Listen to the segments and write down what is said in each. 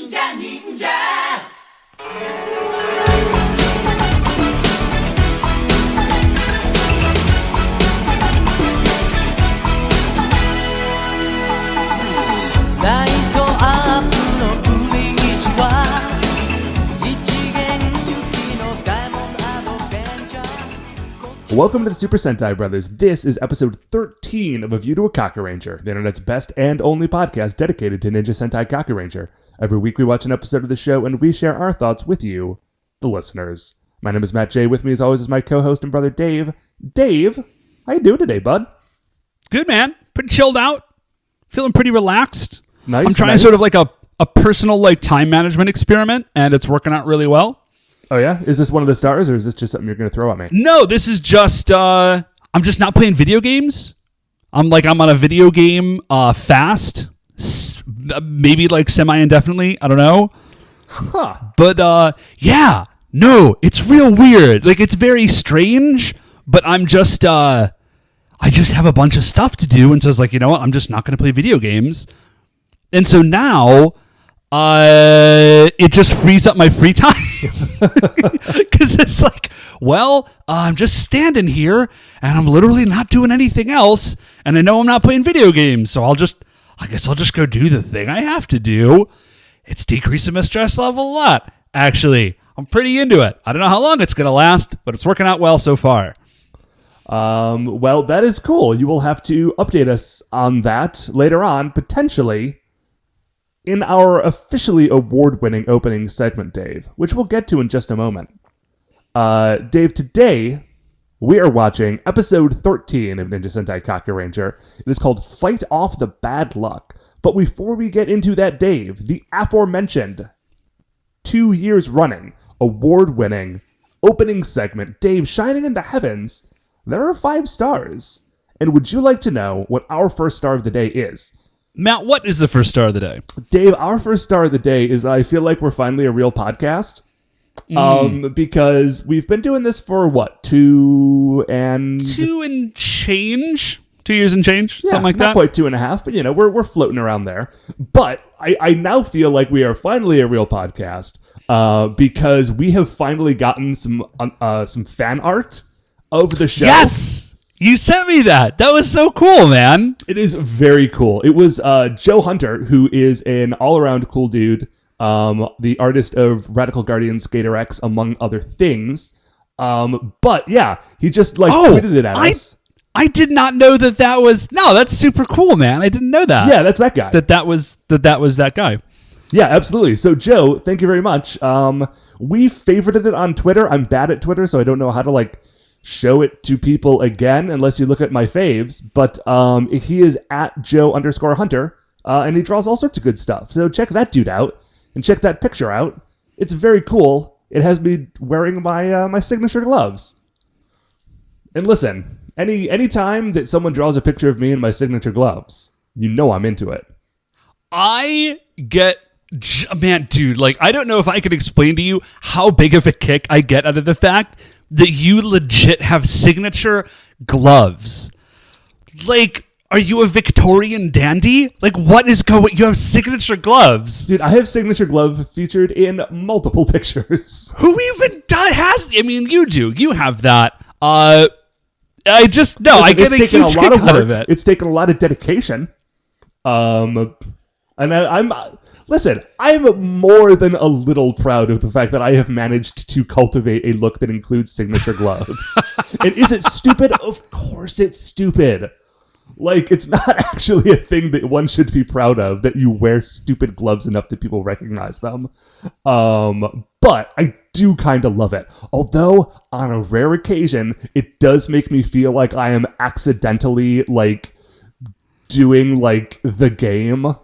Welcome to the Super Sentai Brothers. This is episode 13 of A View to a Kakuranger, the internet's best and only podcast dedicated to Ninja Sentai Kakuranger. Every week we watch an episode of the show and we share our thoughts with you, the listeners. My name is Matt J. With me as always is my co-host and brother Dave. Dave, how you doing today, bud? Good, man. Pretty chilled out. Feeling pretty relaxed. Nice. I'm trying sort of like a personal like time management experiment, and it's working out really well. Oh yeah? Is this one of the stars, or is this just something you're going to throw at me? No, this is just, I'm just not playing video games. I'm on a video game fast, maybe like semi-indefinitely, I don't know. Huh. But, yeah, no, it's real weird. Like, it's very strange, but I'm just, I just have a bunch of stuff to do, and so it's like, you know what, I'm just not going to play video games. And so now, it just frees up my free time. Because it's like, well, I'm just standing here and I'm literally not doing anything else, and I know I'm not playing video games, so I guess I'll just go do the thing I have to do. It's decreasing my stress level a lot. Actually, I'm pretty into it. I don't know how long it's going to last, but it's working out well so far. Well, that is cool. You will have to update us on that later on, potentially in our officially award-winning opening segment, Dave, which we'll get to in just a moment. Dave, today we are watching episode 13 of Ninja Sentai Kakuranger. It is called Fight Off the Bad Luck. But before we get into that, Dave, the aforementioned 2 years running, award-winning opening segment, Dave, shining in the heavens, there are 5 stars. And would you like to know what our first star of the day is? Matt, what is the first star of the day? Dave, our first star of the day is that I feel like we're finally a real podcast. Because we've been doing this for, what, 2 years and change? Yeah, something like that? Not quite 2.5, but, you know, we're floating around there. But I now feel like we are finally a real podcast because we have finally gotten some fan art of the show. Yes! You sent me that. That was so cool, man. It is very cool. It was Joe Hunter, who is an all-around cool dude, the artist of Radical Guardian Skater X, among other things. But yeah, he just tweeted it at us. I did not know that was... No, that's super cool, man. I didn't know that. Yeah, that's that guy. That was that guy. Yeah, absolutely. So, Joe, thank you very much. We favorited it on Twitter. I'm bad at Twitter, so I don't know how to, show it to people again, unless you look at my faves. But he is at Joe_Hunter, and he draws all sorts of good stuff. So check that dude out, and check that picture out. It's very cool. It has me wearing my signature gloves. And listen, any time that someone draws a picture of me in my signature gloves, you know I'm into it. I get... Man, dude, I don't know if I could explain to you how big of a kick I get out of the fact that you legit have signature gloves. Are you a Victorian dandy? What is going... You have signature gloves. Dude, I have signature glove featured in multiple pictures. Who even has... I mean, you do. You have that. I just... No, listen, I get a huge kick out of it. It's taken a lot of dedication. And I'm... Listen, I'm more than a little proud of the fact that I have managed to cultivate a look that includes signature gloves. And is it stupid? Of course it's stupid. It's not actually a thing that one should be proud of, that you wear stupid gloves enough that people recognize them. But I do kind of love it. Although, on a rare occasion, it does make me feel like I am accidentally, doing, the game.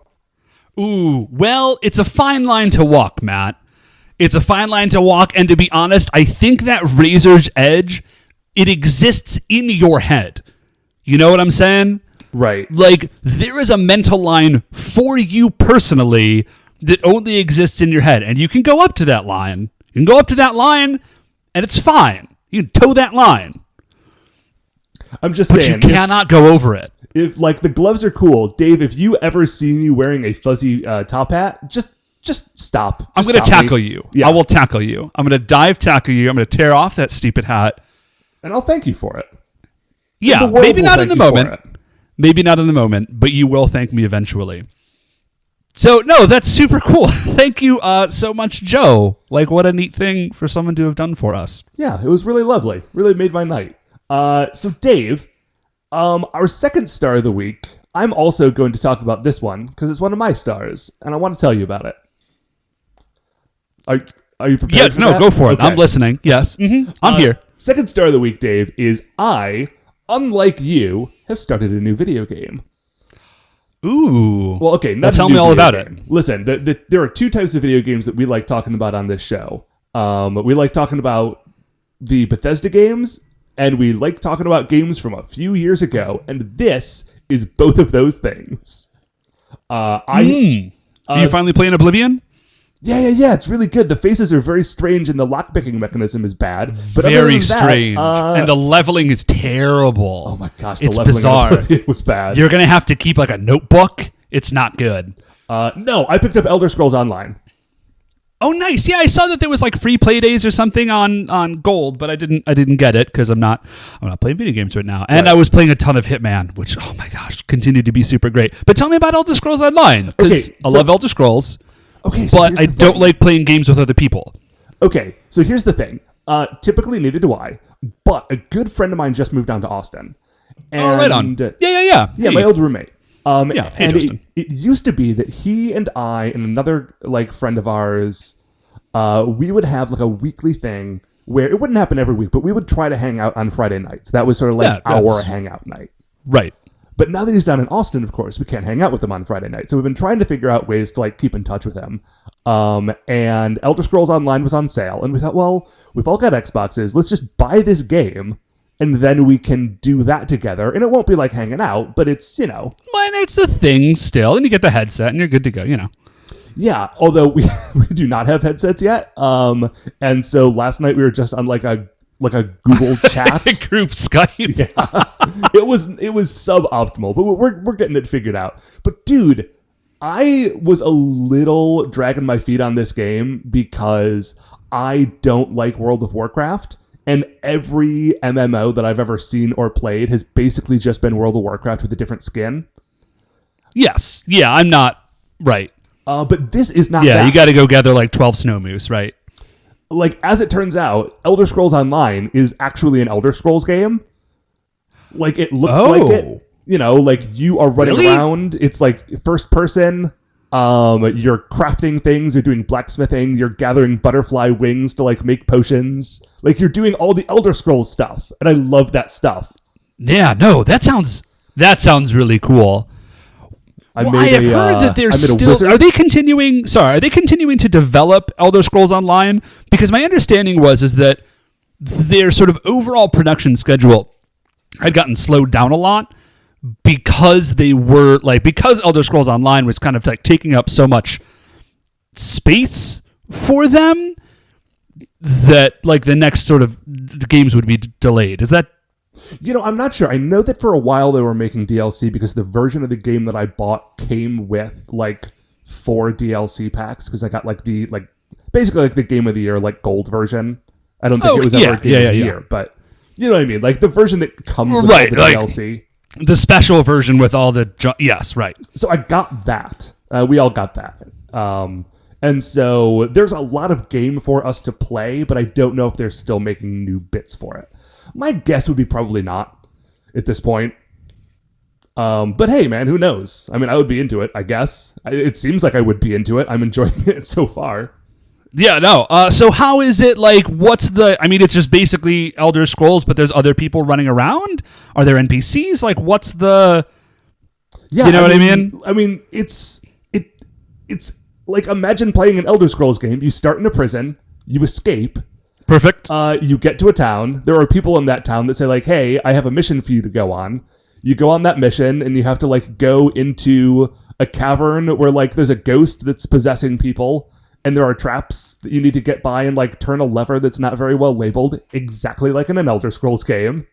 Ooh, well, it's a fine line to walk, Matt. It's a fine line to walk, and to be honest, I think that razor's edge, it exists in your head. You know what I'm saying? Right. There is a mental line for you personally that only exists in your head, and you can go up to that line. You can go up to that line, and it's fine. You can toe that line. I'm just saying. But you cannot go over it. If the gloves are cool, Dave, if you ever see me wearing a fuzzy top hat, just just stop. I'm going to tackle you. Yeah. I will tackle you. I'm going to tackle you. I'm going to tear off that stupid hat. And I'll thank you for it. Yeah, maybe not in the moment. Maybe not in the moment, but you will thank me eventually. So, no, that's super cool. Thank you so much, Joe. Like, what a neat thing for someone to have done for us. Yeah, it was really lovely. Really made my night. So, Dave, our second star of the week, I'm also going to talk about this one because it's one of my stars, and I want to tell you about it. Are you prepared for that? Go for it. Okay. I'm listening. Yes. Mm-hmm. I'm here. Second star of the week, Dave, is I, unlike you, have started a new video game. Ooh. Well, okay. Now tell me all about it. Listen, there are two types of video games that we like talking about on this show. We like talking about the Bethesda games, and we like talking about games from a few years ago, and this is both of those things. Are you finally playing Oblivion? Yeah. It's really good. The faces are very strange, and the lockpicking mechanism is bad. But very strange. And the leveling is terrible. Oh my gosh, it's bizarre. It was bad. You're going to have to keep like a notebook. It's not good. No, I picked up Elder Scrolls Online. Oh, nice. Yeah, I saw that there was like free play days or something on Gold, but I didn't get it because I'm not playing video games right now. And right. I was playing a ton of Hitman, which, oh my gosh, continued to be super great. But tell me about Elder Scrolls Online, because I love Elder Scrolls. Okay, so but I don't like playing games with other people. Okay, so here's the thing. Typically, neither do I. But a good friend of mine just moved down to Austin. And right on. Yeah. Yeah, my old roommate. Hey, Justin. It used to be that he and I and another friend of ours, we would have like a weekly thing where it wouldn't happen every week, but we would try to hang out on Friday nights. That was sort of like our hangout night. Right. But now that he's down in Austin, of course, we can't hang out with him on Friday night. So we've been trying to figure out ways to keep in touch with him. And Elder Scrolls Online was on sale. And we thought, well, we've all got Xboxes. Let's just buy this game. And then we can do that together. And it won't be like hanging out, but it's, But it's a thing still. And you get the headset and you're good to go, Yeah, although we do not have headsets yet. And so last night we were just on like a Google chat. Group Skype. Yeah. It was suboptimal, but we're getting it figured out. But dude, I was a little dragging my feet on this game because I don't like World of Warcraft, and every MMO that I've ever seen or played has basically just been World of Warcraft with a different skin. Yes. Yeah, I'm not right. But this is not. Yeah, that. You got to go gather like 12 snow moose, right? As it turns out, Elder Scrolls Online is actually an Elder Scrolls game. It looks like it. You are running around. It's like first person. You're crafting things. You're doing blacksmithing. You're gathering butterfly wings to make potions. You're doing all the Elder Scrolls stuff, and I love that stuff. Yeah, no, that sounds really cool. I have heard that they're still. Are they continuing to develop Elder Scrolls Online? Because my understanding is that their sort of overall production schedule had gotten slowed down a lot because they were because Elder Scrolls Online was kind of taking up so much space for them that the next sort of games would be delayed. Is that? I'm not sure. I know that for a while they were making DLC because the version of the game that I bought came with 4 DLC packs because I got basically the Game of the Year gold version. I don't think it was ever a Game of the Year, but you know what I mean? The version that comes with all the DLC. The special version with all the... Yes, right. So I got that. We all got that. And so there's a lot of game for us to play, but I don't know if they're still making new bits for it. My guess would be probably not at this point. But hey, man, who knows? I mean, I would be into it, I guess. It seems like I would be into it. I'm enjoying it so far. Yeah, no. So how is it what's the... I mean, it's just basically Elder Scrolls, but there's other people running around? Are there NPCs? What's the... Yeah, you know what I mean? I mean, it's imagine playing an Elder Scrolls game. You start in a prison, you escape... Perfect. You get to a town. There are people in that town that say hey, I have a mission for you to go on. You go on that mission and you have to go into a cavern where there's a ghost that's possessing people and there are traps that you need to get by and turn a lever that's not very well labeled, exactly like in an Elder Scrolls game.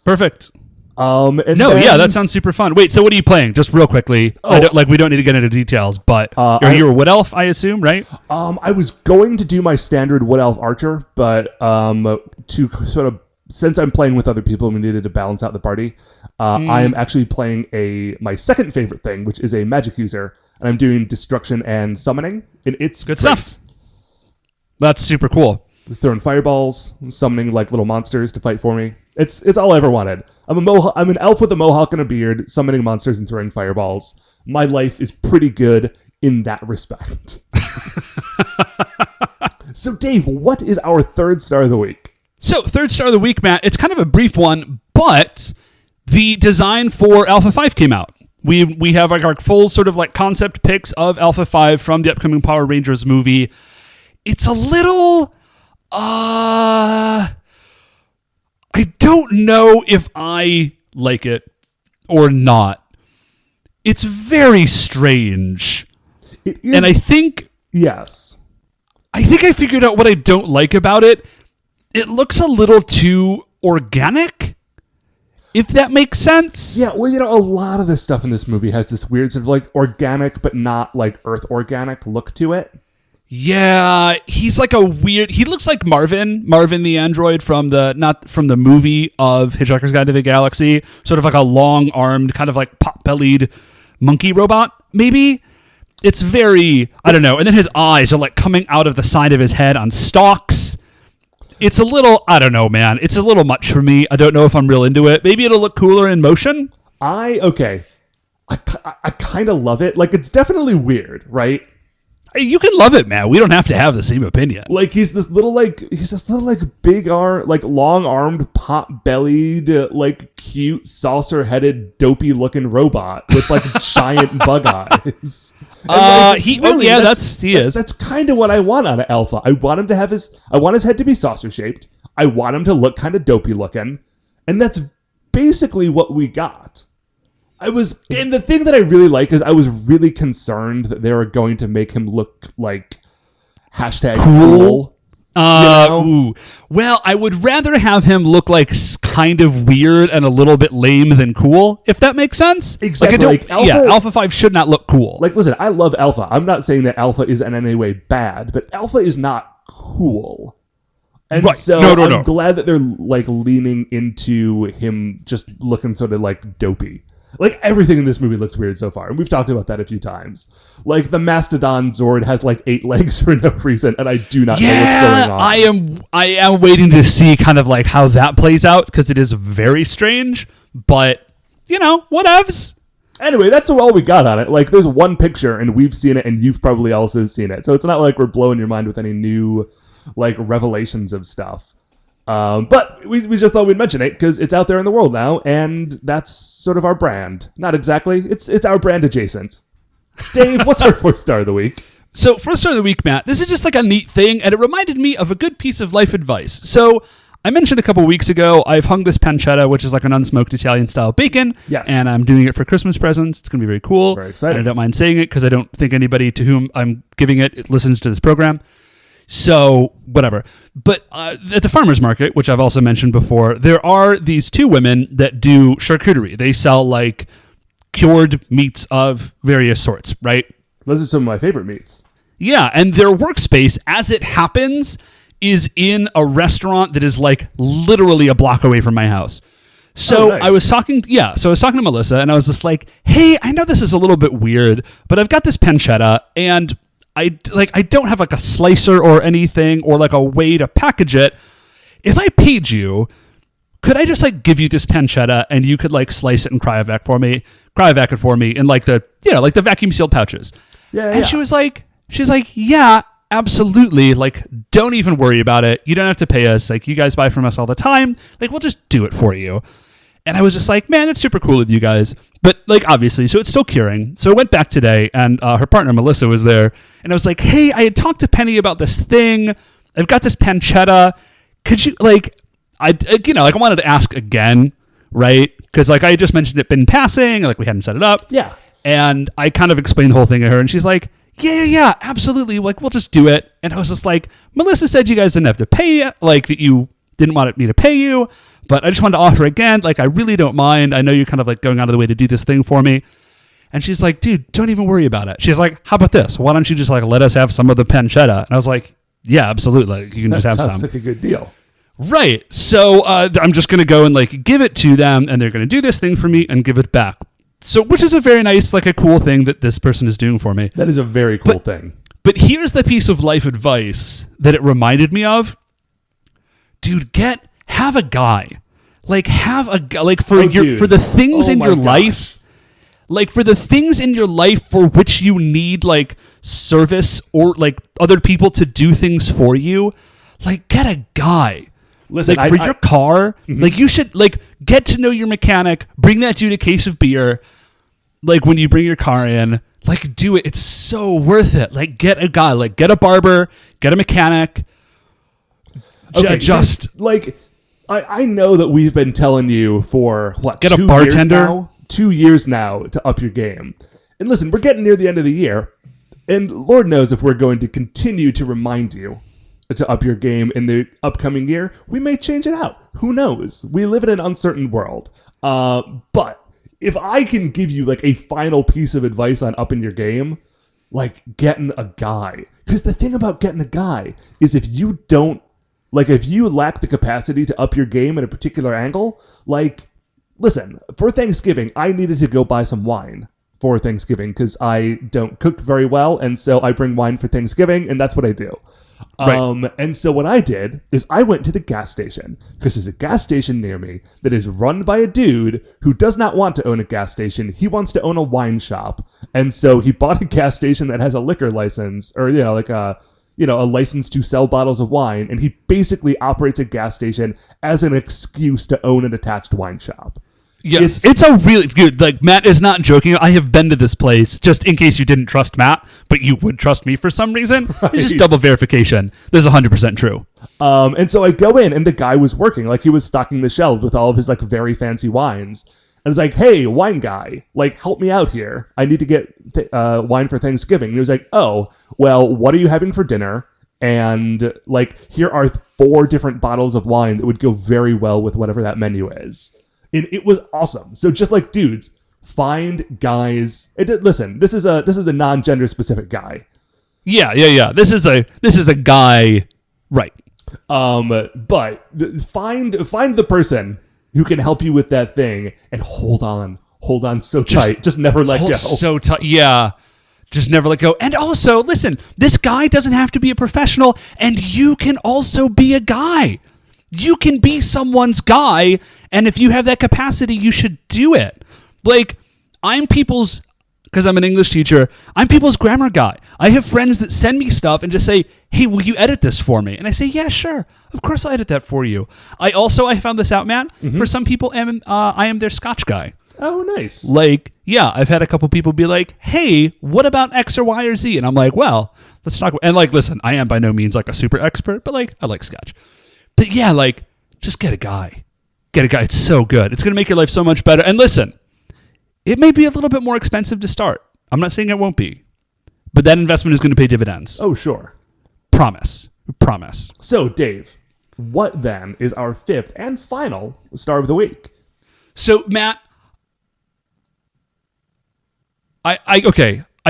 Perfect. That sounds super fun. Wait, so what are you playing? Just real quickly. We don't need to get into details, but you're a Wood Elf, I assume, right? I was going to do my standard Wood Elf Archer, but to sort of, since I'm playing with other people and we needed to balance out the party, I am actually playing my second favorite thing, which is a magic user, and I'm doing destruction and summoning, and it's good stuff. That's super cool. Throwing fireballs, summoning like little monsters to fight for me. It's all I ever wanted. I'm an elf with a mohawk and a beard, summoning monsters and throwing fireballs. My life is pretty good in that respect. So, Dave, what is our third star of the week? So, third star of the week, Matt, it's kind of a brief one, but the design for Alpha 5 came out. We have like our full sort of like concept pics of Alpha 5 from the upcoming Power Rangers movie. It's a little... I don't know if I like it or not. It's very strange. It is, and I think... Yes. I think I figured out what I don't like about it. It looks a little too organic, if that makes sense. Yeah, well, a lot of this stuff in this movie has this weird sort of like organic, but not like Earth organic look to it. Yeah, he's like he looks like Marvin the android not from the movie of Hitchhiker's Guide to the Galaxy, sort of like a long-armed, kind of like pot-bellied monkey robot, maybe? It's very, I don't know, and then his eyes are like coming out of the side of his head on stalks. It's a little, I don't know, man. It's a little much for me. I don't know if I'm real into it. Maybe it'll look cooler in motion. I kind of love it. Like, it's definitely weird, right? You can love it, man. We don't have to have the same opinion. Like he's this little big arm, like long armed, pot bellied, like cute saucer headed, dopey looking robot with like giant bug eyes. He is. That's kind of what I want out of Alpha. I want him to have I want his head to be saucer shaped. I want him to look kind of dopey looking, and that's basically what we got. And the thing that I really like is I was really concerned that they were going to make him look like #cool. Ooh. Well, I would rather have him look like kind of weird and a little bit lame than cool, if that makes sense. Exactly. Alpha 5 should not look cool. Like, listen, I love Alpha. I'm not saying that Alpha is in any way bad, but Alpha is not cool. And right. So No. I'm glad that they're like leaning into him just looking sort of like dopey. Like, everything in this movie looks weird so far, and we've talked about that a few times. Like, the Mastodon Zord has, like, 8 legs for no reason, and I do not know what's going on. I am waiting to see kind of, like, how that plays out, because it is very strange, but, whatevs. Anyway, that's all we got on it. Like, there's one picture, and we've seen it, and you've probably also seen it. So it's not like we're blowing your mind with any new, like, revelations of stuff. But we just thought we'd mention it because it's out there in the world now, and that's sort of our brand. Not exactly. It's our brand adjacent. Dave, what's our 4th star of the week? So, 4th star of the week, Matt, this is just like a neat thing, and it reminded me of a good piece of life advice. So, I mentioned a couple weeks ago, I've hung this pancetta, which is like an unsmoked Italian-style bacon. Yes. And I'm doing it for Christmas presents. It's going to be very cool. Very exciting. And I don't mind saying it because I don't think anybody to whom I'm giving it listens to this program. So, whatever. But at the farmer's market, which I've also mentioned before, there are these 2 women that do charcuterie. They sell, like, cured meats of various sorts, right? Those are some of my favorite meats. Yeah, and their workspace, as it happens, is in a restaurant that is, like, literally a block away from my house. So nice. I was talking to Melissa, and I was just like, hey, I know this is a little bit weird, but I've got this pancetta, and I don't have like a slicer or anything or like a way to package it. If I paid you, could I just like give you this pancetta and you could like slice it and cryovac it for me in like the, like the vacuum sealed pouches. Yeah. And she's like, yeah, absolutely. Like, don't even worry about it. You don't have to pay us. Like, you guys buy from us all the time. Like, we'll just do it for you. And I was just like, man, that's super cool of you guys. But, like, obviously, so it's still curing. So I went back today, and her partner, Melissa, was there. And I was like, hey, I had talked to Penny about this thing. I've got this pancetta. Could you, like, I wanted to ask again, right? Because, like, I just mentioned it in passing. Like, we hadn't set it up. Yeah. And I kind of explained the whole thing to her. And she's like, yeah, absolutely. Like, we'll just do it. And I was just like, Melissa said you guys didn't have to pay, like, that you didn't want me to pay you, but I just wanted to offer again. Like, I really don't mind. I know you're kind of like going out of the way to do this thing for me. And she's like, dude, don't even worry about it. She's like, how about this? Why don't you just like let us have some of the pancetta? And I was like, yeah, absolutely. You can just have some. Sounds like a good deal. Right. So I'm just going to go and like give it to them, and they're going to do this thing for me and give it back. So, which is a very nice, like a cool thing that this person is doing for me. That is a very cool thing. But here's the piece of life advice that it reminded me of. Dude, have a guy. Like, have a guy, like for the things in your life, like for the things in your life for which you need like service or like other people to do things for you, like get a guy. Listen, like for your car, like you should like get to know your mechanic, bring that dude a case of beer, like when you bring your car in, like do it. It's so worth it. Like get a guy, like get a barber, get a mechanic. Okay, I know that we've been telling you for what, get a bartender? 2 years now to up your game. And listen, we're getting near the end of the year, and Lord knows if we're going to continue to remind you to up your game in the upcoming year. We may change it out. Who knows? We live in an uncertain world. But if I can give you like a final piece of advice on upping your game, like getting a guy. Because the thing about getting a guy is if you lack the capacity to up your game in a particular angle, like, listen, for Thanksgiving, I needed to go buy some wine for Thanksgiving because I don't cook very well, and so I bring wine for Thanksgiving, and that's what I do. Right. And so what I did is I went to the gas station because there's a gas station near me that is run by a dude who does not want to own a gas station. He wants to own a wine shop. And so he bought a gas station that has a liquor license or, a license to sell bottles of wine. And he basically operates a gas station as an excuse to own an attached wine shop. Yes, it's a really good, like, Matt is not joking. I have been to this place, just in case you didn't trust Matt, but you would trust me for some reason. Right. It's just double verification. This is 100% true. And so I go in, and the guy was working, like, he was stocking the shelves with all of his, like, very fancy wines. And I was like, hey, wine guy, like, help me out here. I need to get wine for Thanksgiving. And he was like, oh, well, what are you having for dinner? And, like, here are 4 different bottles of wine that would go very well with whatever that menu is. And it was awesome. So just like dudes, find guys. Listen, this is a non-gender specific guy. Yeah. This is a guy, right? But find the person who can help you with that thing, and hold on so tight. Just never let go. So tight, yeah. Just never let go. And also, listen, this guy doesn't have to be a professional, and you can also be a guy. You can be someone's guy, and if you have that capacity, you should do it. Like, because I'm an English teacher, I'm people's grammar guy. I have friends that send me stuff and just say, hey, will you edit this for me? And I say, yeah, sure. Of course I'll edit that for you. I found this out, Matt. For some people, I am their Scotch guy. Oh, nice. Like, yeah, I've had a couple people be like, hey, what about X or Y or Z? And I'm like, well, let's talk. And like, listen, I am by no means like a super expert, but like, I like Scotch. But yeah, like, just get a guy. Get a guy. It's so good. It's going to make your life so much better. And listen, it may be a little bit more expensive to start. I'm not saying it won't be. But that investment is going to pay dividends. Oh, sure. Promise. So, Dave, what then is our 5th and final star of the week? So, Matt, I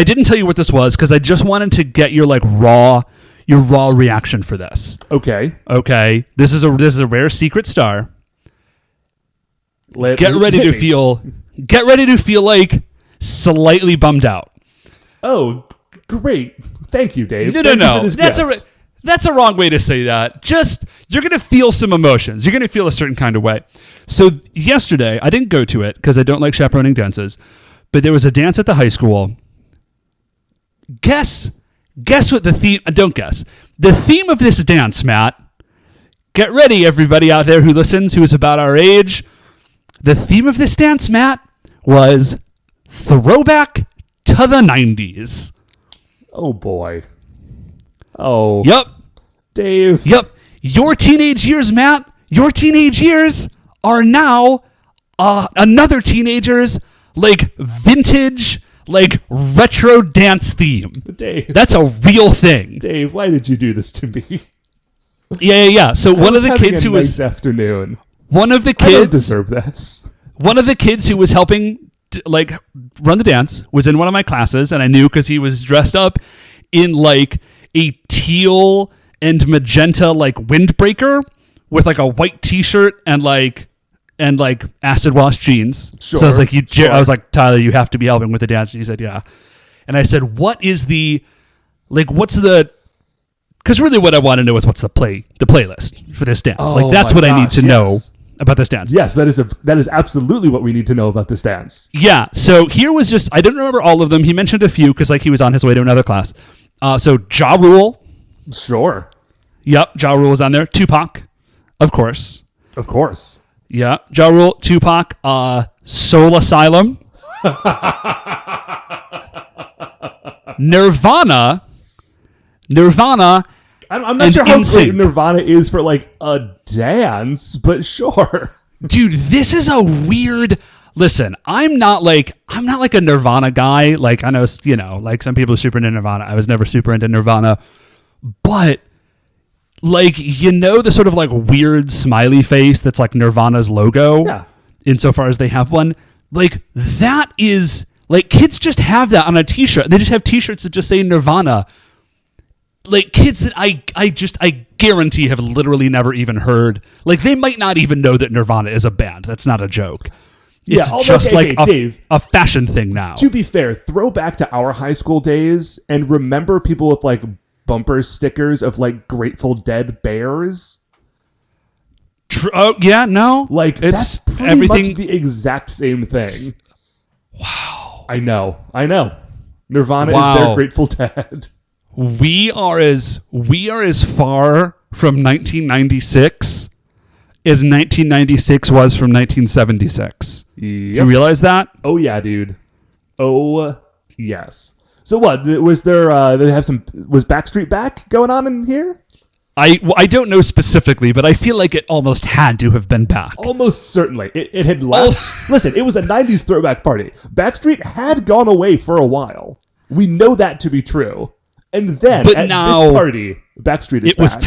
didn't tell you what this was because I just wanted to get your raw reaction for this. Okay. This is a rare secret star. Get ready to feel like slightly bummed out. Oh, great. Thank you, Dave. No. That's a wrong way to say that. Just, you're going to feel some emotions. You're going to feel a certain kind of way. So yesterday, I didn't go to it because I don't like chaperoning dances, but there was a dance at the high school. Guess what the theme... Don't guess. The theme of this dance, Matt. Get ready, everybody out there who listens, who is about our age. The theme of this dance, Matt, was throwback to the 90s. Oh, boy. Oh. Yep. Dave. Yep. Your teenage years, Matt, your teenage years are now another teenager's, vintage... retro dance theme. Dave. That's a real thing. Dave, why did you do this to me? Yeah. So one of the having kids a who was nice afternoon. one of the I don't kids deserve this. one of the kids who was helping like run the dance was in one of my classes, and I knew because he was dressed up in like a teal and magenta like windbreaker with like a white t-shirt and acid wash jeans. Sure, So I was like, sure. I was like, Tyler, you have to be helping with the dance. And he said, yeah. And I said, what's the, because really what I want to know is what's the playlist for this dance. Oh that's my what I need gosh, to know yes. about this dance. Yes, that is absolutely what we need to know about this dance. Yeah. So here was just, I didn't remember all of them. He mentioned a few because like he was on his way to another class. So Ja Rule. Sure. Yep. Ja Rule was on there. Tupac, of course. Of course. Yeah. Ja Rule, Tupac, Soul Asylum. Nirvana. I'm not sure how great Nirvana is for like a dance, but sure. Dude, this is a weird. Listen, I'm not like a Nirvana guy. Like I know, like some people are super into Nirvana. I was never super into Nirvana, but like the sort of like weird smiley face that's like Nirvana's logo. Yeah. Insofar as they have one, like that is like kids just have that on a t-shirt. They just have t-shirts that just say Nirvana. Like kids that I guarantee have literally never even heard. Like they might not even know that Nirvana is a band. That's not a joke. It's just like Dave, a fashion thing now. To be fair, throw back to our high school days and remember people with like bumper stickers of like Grateful Dead bears. Oh yeah, no. Like it's that's pretty much the exact same thing. Wow. I know. Nirvana is their Grateful Dead. We are as far from 1996 as 1996 was from 1976. Yep. You realize that? Oh yeah, dude. Oh yes. So what was there? Was Backstreet Back going on in here? I don't know specifically, but I feel like it almost had to have been back. Almost certainly. It had left. Listen, it was a 90s throwback party. Backstreet had gone away for a while. We know that to be true. And then but at now, this party, Backstreet is back.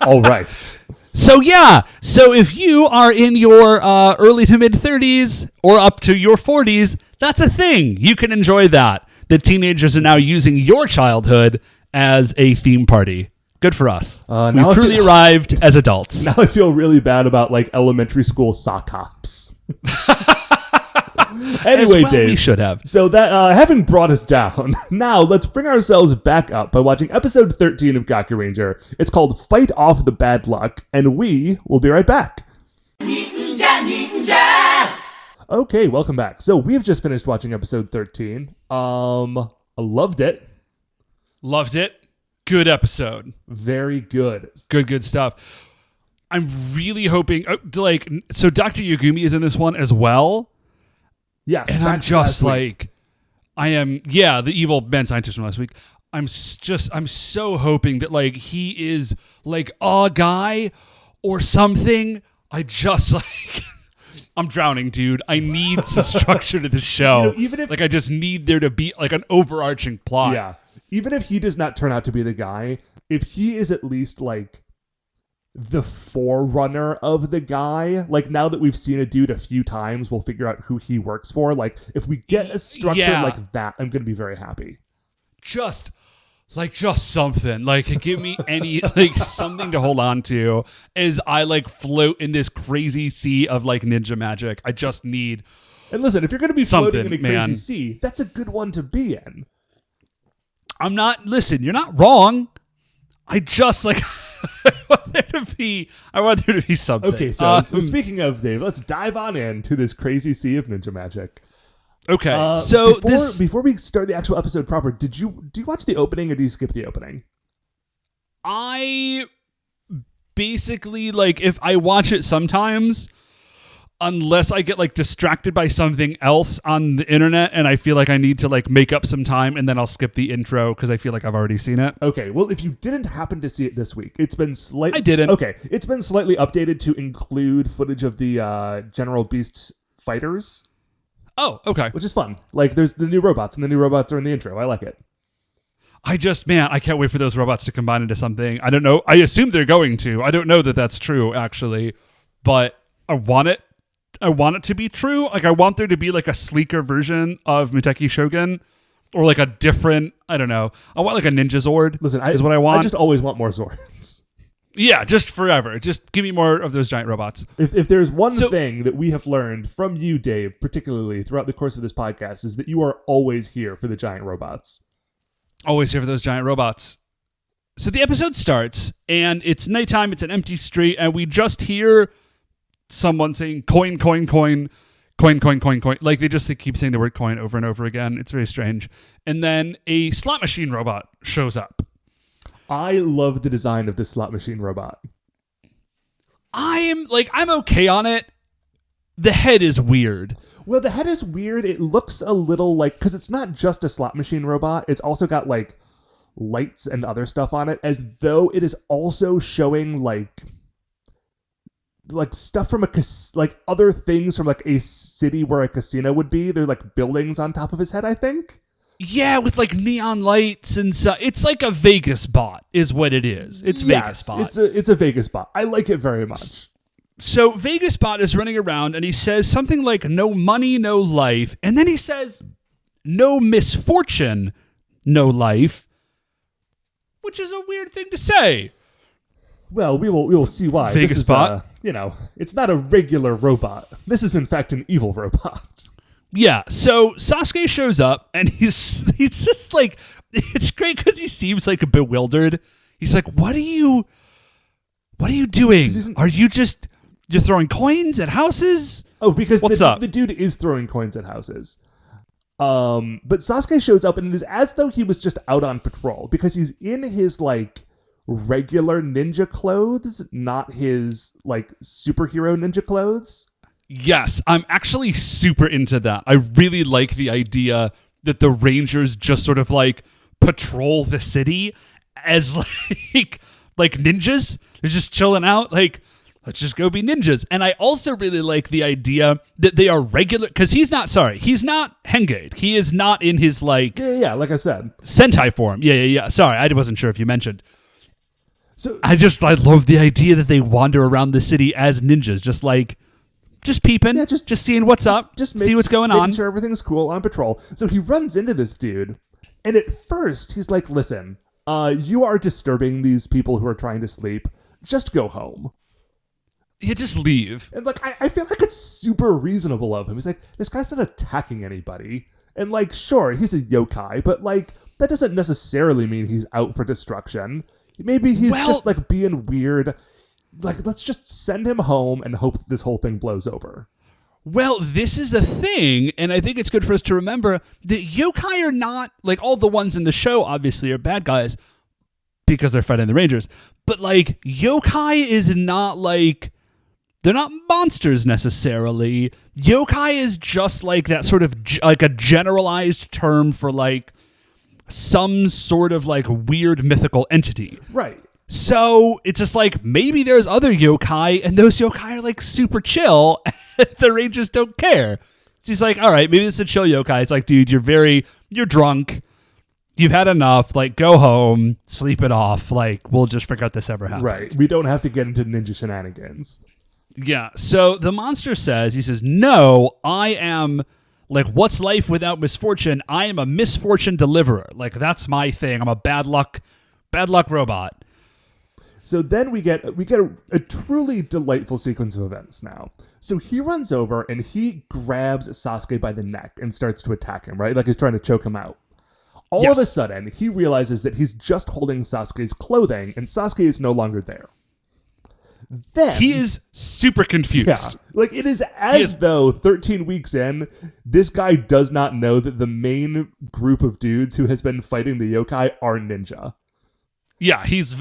All right. So yeah. So if you are in your early to mid 30s or up to your 40s, that's a thing. You can enjoy that. The teenagers are now using your childhood as a theme party. Good for us. We've truly arrived as adults. Now I feel really bad about like elementary school sock hops. Anyway, Dave, we should have. So that having brought us down, now let's bring ourselves back up by watching episode 13 of Kakuranger. It's called Fight Off the Bad Luck, and we will be right back. Ninja! Okay, welcome back. So we have just finished watching episode 13. I loved it. Loved it. Good episode. Very good. Good stuff. I'm really hoping, so Dr. Yagumi is in this one as well. Yes. And I'm just like, the evil mad scientist from last week. I'm so hoping that like he is like a guy or something. I'm drowning, dude. I need some structure to this show. Even if I just need there to be like an overarching plot. Yeah. Even if he does not turn out to be the guy, if he is at least like the forerunner of the guy, like now that we've seen a dude a few times, we'll figure out who he works for. Like if we get a structure like that, I'm going to be very happy. Just something like give me any like something to hold on to as I like float in this crazy sea of like ninja magic. I just need. And listen, if you're going to be floating in a crazy sea, that's a good one to be in. Listen, you're not wrong. I just like I want there to be something. Okay, so speaking of Dave, let's dive on into this crazy sea of ninja magic. Okay, so before we start the actual episode proper, do you watch the opening or do you skip the opening? I basically like if I watch it sometimes, unless I get like distracted by something else on the internet and I feel like I need to like make up some time, and then I'll skip the intro because I feel like I've already seen it. Okay, well, if you didn't happen to see it this week, it's been slightly... I didn't. Okay, it's been slightly updated to include footage of the General Beast fighters. Oh, okay. Which is fun. Like, there's the new robots, and the new robots are in the intro. I like it. I can't wait for those robots to combine into something. I don't know. I assume they're going to. I don't know that that's true, actually. But I want it to be true. Like, I want there to be like a sleeker version of Muteki Shogun, or like a different, I don't know. I want like a Ninja Zord. Listen, is what I want. I just always want more Zords. Yeah, just forever. Just give me more of those giant robots. If there's one thing that we have learned from you, Dave, particularly throughout the course of this podcast, is that you are always here for the giant robots. Always here for those giant robots. So the episode starts, and it's nighttime, it's an empty street, and we just hear someone saying coin, coin, coin, coin, coin, coin, coin. Like, they just keep saying the word coin over and over again. It's very strange. And then a slot machine robot shows up. I love the design of this slot machine robot. I'm okay on it. The head is weird. Well, the head is weird. It looks a little like, because it's not just a slot machine robot. It's also got like lights and other stuff on it, as though it is also showing like stuff from like other things from like a city where a casino would be. They're like buildings on top of his head, I think. Yeah, with like neon lights and stuff. It's like a Vegas bot is what it is. It's Vegas bot. It's a Vegas bot. I like it very much. So Vegas bot is running around and he says something like no money, no life. And then he says no misfortune, no life, which is a weird thing to say. Well, we will see why. Vegas bot. It's not a regular robot. This is in fact an evil robot. Yeah, so Sasuke shows up, and he's just like, it's great because he seems like bewildered. He's like, what are you doing? You're throwing coins at houses? Oh, because what's up? The dude is throwing coins at houses. But Sasuke shows up, and it is as though he was just out on patrol, because he's in his like regular ninja clothes, not his like superhero ninja clothes. Yes, I'm actually super into that. I really like the idea that the Rangers just sort of like patrol the city as like ninjas. They're just chilling out. Like, let's just go be ninjas. And I also really like the idea that they are regular, because he's not Hengate. He is not in his like like I said, Sentai form. Yeah. Sorry, I wasn't sure if you mentioned. So I love the idea that they wander around the city as ninjas, just peeping, just seeing what's up, see what's going on. Making sure everything's cool on patrol. So he runs into this dude, and at first he's like, listen, you are disturbing these people who are trying to sleep. Just go home. Yeah, just leave. And like, I feel like it's super reasonable of him. He's like, this guy's not attacking anybody. And like, sure, he's a yokai, but like, that doesn't necessarily mean he's out for destruction. Maybe he's just like being weird. Like, let's just send him home and hope that this whole thing blows over. Well, this is a thing, and I think it's good for us to remember that yokai are not, like, all the ones in the show, obviously, are bad guys because they're fighting the Rangers. But, like, yokai is not, like, they're not monsters necessarily. Yokai is just, like, that sort of, like, a generalized term for, like, some sort of, like, weird mythical entity. Right. So it's just like, maybe there's other yokai, and those yokai are like super chill, and the Rangers don't care. So he's like, all right, maybe it's a chill yokai. It's like, dude, you're drunk. You've had enough. Like, go home, sleep it off. Like, we'll just forget this ever happened. Right. We don't have to get into ninja shenanigans. Yeah. So the monster says, no, I am, like, what's life without misfortune? I am a misfortune deliverer. Like, that's my thing. I'm a bad luck robot. So then we get a truly delightful sequence of events now. So he runs over and he grabs Sasuke by the neck and starts to attack him, right? Like he's trying to choke him out. All of a sudden, he realizes that he's just holding Sasuke's clothing and Sasuke is no longer there. Then he is super confused. Yeah, like it is as though 13 weeks in, this guy does not know that the main group of dudes who has been fighting the yokai are ninja. Yeah, he's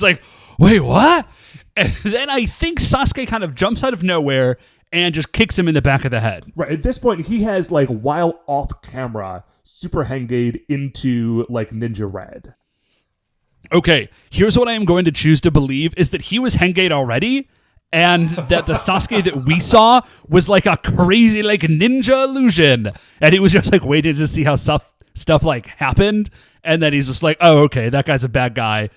like, wait, what? And then I think Sasuke kind of jumps out of nowhere and just kicks him in the back of the head. Right. At this point, he has, like, while off camera, super Hengade into, like, Ninja Red. Okay, here's what I am going to choose to believe is that he was Hengade already, and that the Sasuke that we saw was like a crazy, like, ninja illusion. And he was just, like, waiting to see how stuff like happened, and then he's just like, oh, okay, that guy's a bad guy,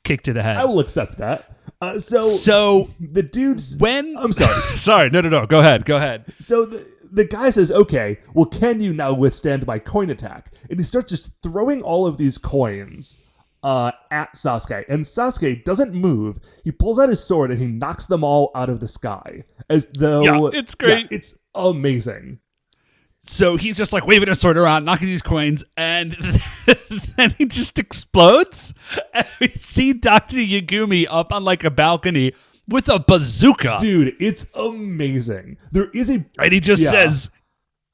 kick to the head. I will accept that. So the dude's I'm sorry. Sorry, no. Go ahead. So the guy says, okay, well, can you now withstand my coin attack? And he starts just throwing all of these coins at Sasuke. And Sasuke doesn't move. He pulls out his sword and he knocks them all out of the sky. As though... Yeah, it's great. Yeah, it's amazing. So he's just like waving his sword around, knocking these coins, and then he just explodes. And we see Dr. Yagumi up on like a balcony with a bazooka. Dude, it's amazing. There is a... And he just says,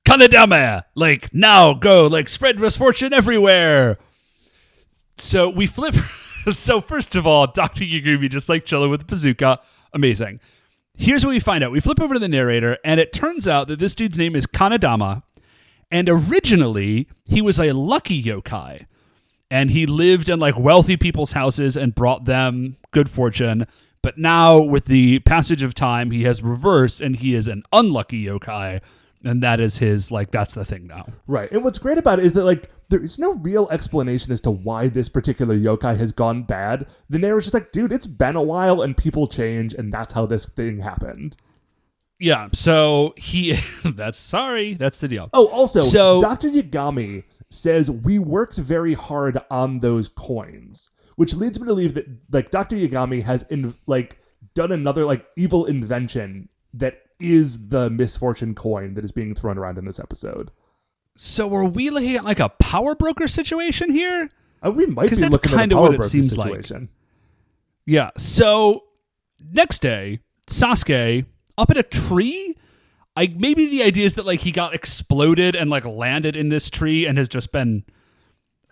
Kanedama, like, now go, like, spread misfortune everywhere. So we flip. So first of all, Dr. Yagumi just like chilling with the bazooka. Amazing. Here's what we find out. We flip over to the narrator, and it turns out that this dude's name is Kanedama, and originally he was a lucky yokai, and he lived in like wealthy people's houses and brought them good fortune. But now, with the passage of time, he has reversed, and he is an unlucky yokai, and that is his, like, that's the thing now. Right. And what's great about it is that, like, there is no real explanation as to why this particular yokai has gone bad. The narrator's just like, dude, it's been a while, and people change, and that's how this thing happened. Yeah, so that's the deal. Oh, also, so, Dr. Yagami says, we worked very hard on those coins. Which leads me to believe that, like, Dr. Yagami has done another like evil invention that is the misfortune coin that is being thrown around in this episode. So are we looking at like a power broker situation here? We might be that's looking kind at a of power what it broker seems situation. Like. Yeah. So next day, Sasuke up in a tree. Maybe the idea is that like he got exploded and like landed in this tree and has just been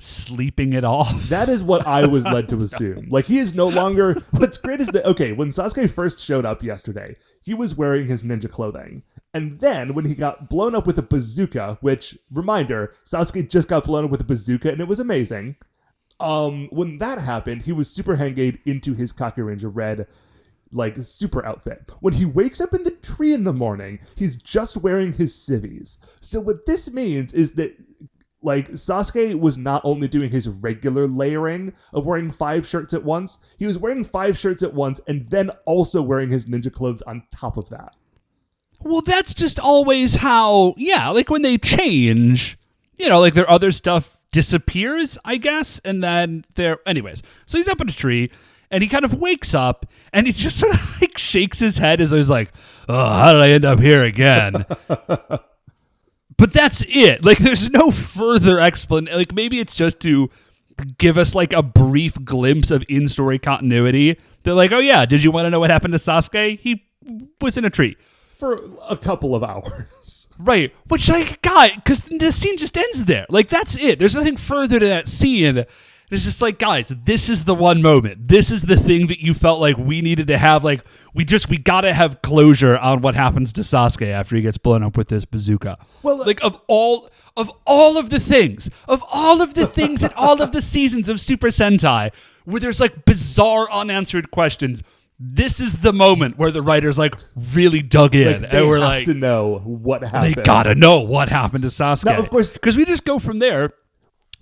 sleeping it off. That is what I was led to assume. Like, he is no longer... What's great is that, okay, when Sasuke first showed up yesterday, he was wearing his ninja clothing. And then, when he got blown up with a bazooka, which, reminder, Sasuke just got blown up with a bazooka, and it was amazing. When that happened, he was super henged into his Kakuranger red, like, super outfit. When he wakes up in the tree in the morning, he's just wearing his civvies. So what this means is that, like, Sasuke was not only doing his regular layering of wearing 5 shirts at once, he was wearing 5 shirts at once and then also wearing his ninja clothes on top of that. Well, that's just always how, like when they change, like their other stuff disappears, I guess, and then anyways. So he's up in a tree, and he kind of wakes up, and he just sort of like shakes his head as he's like, oh, how did I end up here again? But that's it. Like, there's no further explanation. Like, maybe it's just to give us, like, a brief glimpse of in-story continuity. They're like, oh, yeah, did you want to know what happened to Sasuke? He was in a tree. For a couple of hours. Right. Which, like, God, because the scene just ends there. Like, that's it. There's nothing further to that scene. It's just like, guys, this is the one moment. This is the thing that you felt like we needed to have. Like, we gotta have closure on what happens to Sasuke after he gets blown up with this bazooka. Well, like of all of the things in all of the seasons of Super Sentai where there's like bizarre unanswered questions, this is the moment where the writers like really dug in, like, and we're have like, to know what happened. They gotta know what happened to Sasuke. Now, of course, because we just go from there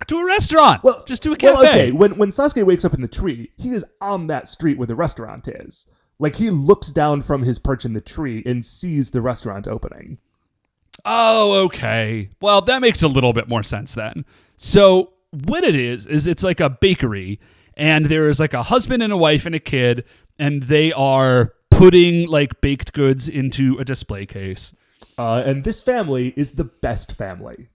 to a restaurant. Well, just to a cafe. Well, okay. When Sasuke wakes up in the tree, he is on that street where the restaurant is. Like, he looks down from his perch in the tree and sees the restaurant opening. Oh, okay. Well, that makes a little bit more sense then. So what it is it's like a bakery, and there is like a husband and a wife and a kid, and they are putting like baked goods into a display case. And this family is the best family.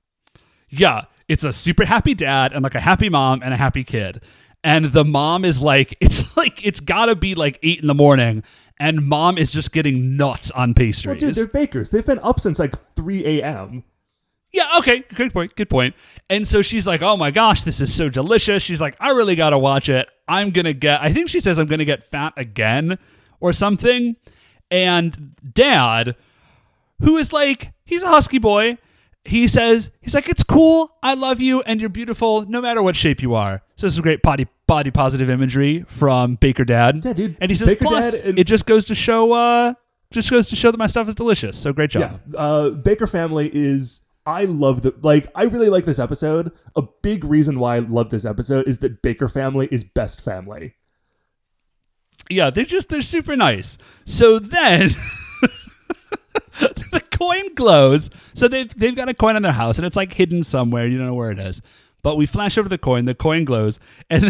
Yeah, it's a super happy dad and like a happy mom and a happy kid. And the mom is like, it's gotta be like 8 a.m, and mom is just getting nuts on pastries. Well, dude, they're bakers. They've been up since like 3 a.m. Yeah, okay, good point. And so she's like, oh my gosh, this is so delicious. She's like, I really gotta watch it. I think she says I'm gonna get fat again or something. And dad, who is like, he's a husky boy, he's like, it's cool, I love you, and you're beautiful no matter what shape you are. So this is great body positive imagery from Baker Dad. Yeah, dude. And he says, Baker plus, Dad it just goes to show that my stuff is delicious. So great job. Yeah, Baker family is I love I really like this episode. A big reason why I love this episode is that Baker family is best family. Yeah, they're super nice. So then the coin glows. So they've got a coin on their house and it's like hidden somewhere. You don't know where it is. But we flash over the coin glows, and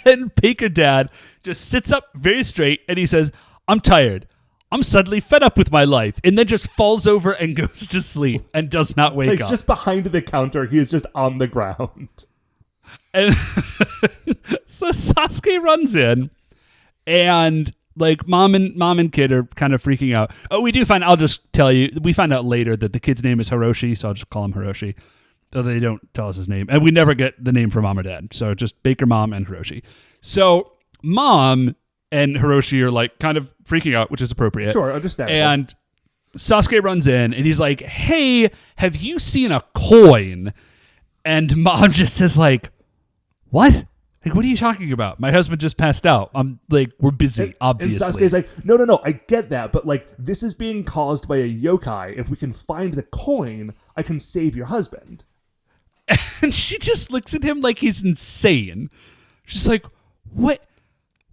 then Baker Dad just sits up very straight and he says, "I'm tired. I'm suddenly fed up with my life," and then just falls over and goes to sleep and does not wake up. Just behind the counter, he is just on the ground. And so Sasuke runs in, and like mom and kid are kind of freaking out. Oh, I'll just tell you, we find out later that the kid's name is Hiroshi, so I'll just call him Hiroshi. Though they don't tell us his name. And we never get the name for mom or dad. So just Baker mom and Hiroshi. So mom and Hiroshi are like kind of freaking out, which is appropriate. Sure, understandable. And Sasuke runs in and he's like, "Hey, have you seen a coin?" And mom just says like, "What? Like, what are you talking about? My husband just passed out. I'm like, we're busy, obviously." And Sasuke's like, no, I get that, but like, this is being caused by a yokai. If we can find the coin, I can save your husband. And she just looks at him like he's insane. She's like, What?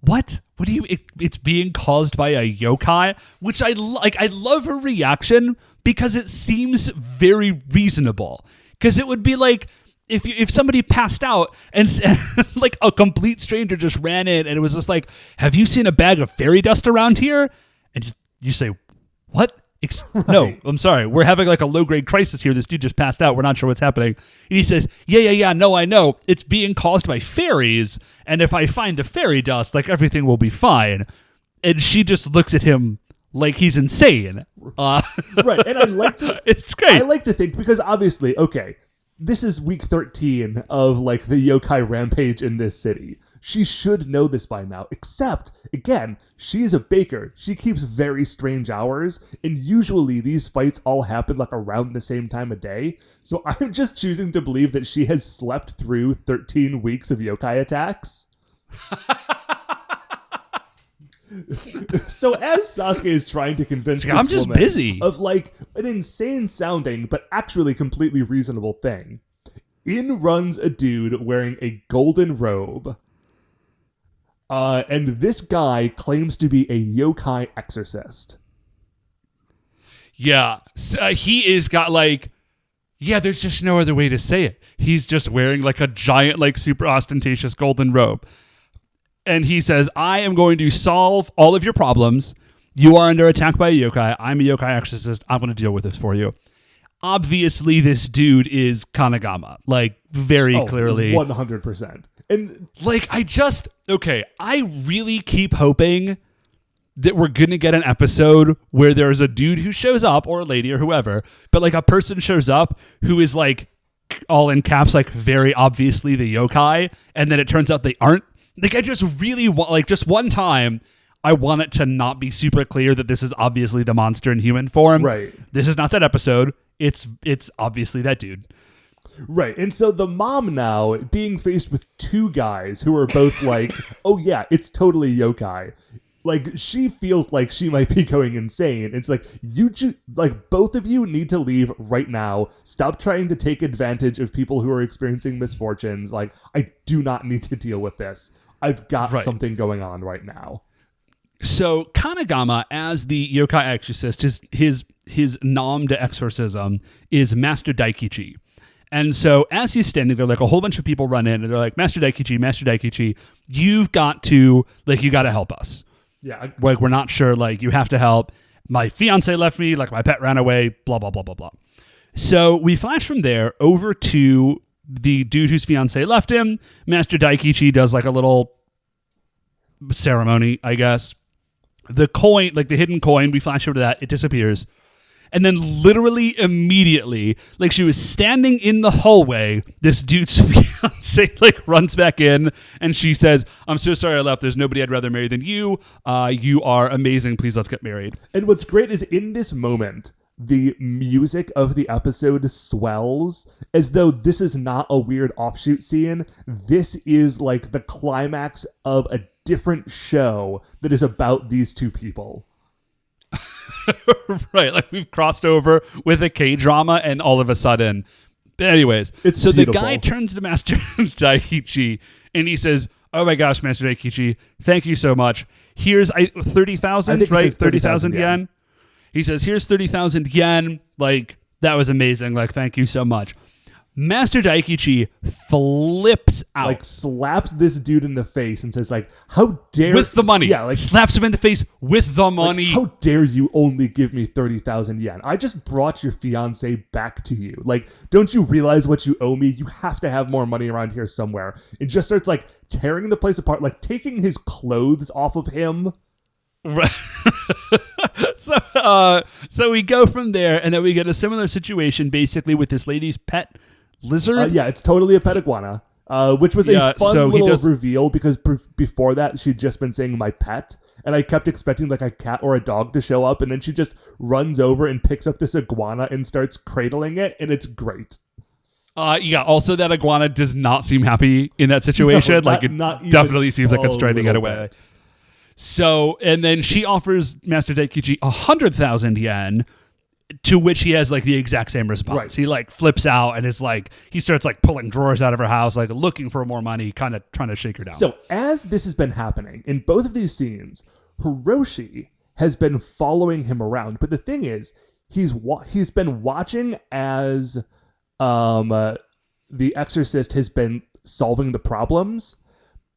What do you... It's being caused by a yokai? Which I like. I love her reaction because it seems very reasonable. Because it would be like... If somebody passed out and like a complete stranger just ran in and it was just like, "Have you seen a bag of fairy dust around here?" And you say, "What? Right. No, I'm sorry. We're having like a low-grade crisis here. This dude just passed out. We're not sure what's happening." And he says, yeah, no, I know. It's being caused by fairies. And if I find the fairy dust, like everything will be fine. And she just looks at him like he's insane. Right. And I like to... It's great. I like to think, because obviously, okay, this is week 13 of like the yokai rampage in this city. She should know this by now, except, again, she is a baker. She keeps very strange hours, and usually these fights all happen like around the same time of day. So I'm just choosing to believe that she has slept through 13 weeks of yokai attacks. So as Sasuke is trying to convince this I'm just woman busy of like an insane sounding but actually completely reasonable thing, in runs a dude wearing a golden robe. And this guy claims to be a yokai exorcist. Yeah. So, he is got like... Yeah, there's just no other way to say it. He's just wearing like a giant, like super ostentatious golden robe. And he says, "I am going to solve all of your problems. You are under attack by a yokai. I'm a yokai exorcist. I'm going to deal with this for you." Obviously, this dude is Kanagama. Like, very clearly. 100%. And like, I really keep hoping that we're going to get an episode where there's a dude who shows up, or a lady or whoever, but like a person shows up who is like, all in caps, like very obviously the yokai, and then it turns out they aren't. Like, I just really want, like, just one time, I want it to not be super clear that this is obviously the monster in human form. Right. This is not that episode. It's obviously that dude. Right. And so the mom now, being faced with two guys who are both like, "Oh yeah, it's totally yokai." Like, she feels like she might be going insane. It's like, both of you need to leave right now. Stop trying to take advantage of people who are experiencing misfortunes. Like, I do not need to deal with this. I've got something going on right now. So Kanagama, as the yokai exorcist, his nom de exorcism is Master Daikichi. And so as he's standing there, like a whole bunch of people run in and they're like, Master Daikichi, you got to help us. Yeah. Like, we're not sure, like, you have to help. My fiance left me, like my pet ran away, blah, blah, blah, blah, blah. So we flash from there over to the dude whose fiance left him. Master Daikichi does like a little ceremony, I guess. The coin, like the hidden coin, we flash over to that, it disappears. And then literally immediately, like she was standing in the hallway, this dude's fiance like runs back in and she says, "I'm so sorry I left. There's nobody I'd rather marry than you. You are amazing. Please let's get married." And what's great is in this moment, the music of the episode swells as though this is not a weird offshoot scene. This is like the climax of a different show that is about these two people. Right, like we've crossed over with a K-drama and all of a sudden. But anyways, It's so beautiful. the guy turns to Master Daikichi and he says, "Oh my gosh, Master Daikichi, thank you so much. Here's 30,000, right? 30,000 yen. He says, "Here's 30,000 yen. Like, that was amazing. Like, thank you so much." Master Daikichi flips out. Like, slaps this dude in the face and says, like, how dare... With the money. Yeah, like... slaps him in the face with the money. Like, how dare you only give me 30,000 yen? I just brought your fiance back to you. Like, don't you realize what you owe me? You have to have more money around here somewhere. It just starts, like, tearing the place apart, like, taking his clothes off of him. Right. So we go from there, and then we get a similar situation, basically, with this lady's pet lizard. Yeah, it's totally a pet iguana, which was a fun little reveal because before that, she'd just been saying my pet, and I kept expecting like a cat or a dog to show up, and then she just runs over and picks up this iguana and starts cradling it, and it's great. Also that iguana does not seem happy in that situation. No, like it definitely seems like it's trying to get away. Bit. So, and then she offers Master Daikichi 100,000 yen, to which he has like the exact same response. Right. He like flips out and is like, he starts like pulling drawers out of her house, like looking for more money, kind of trying to shake her down. So as this has been happening in both of these scenes, Hiroshi has been following him around. But the thing is, he's been watching as the exorcist has been solving the problems,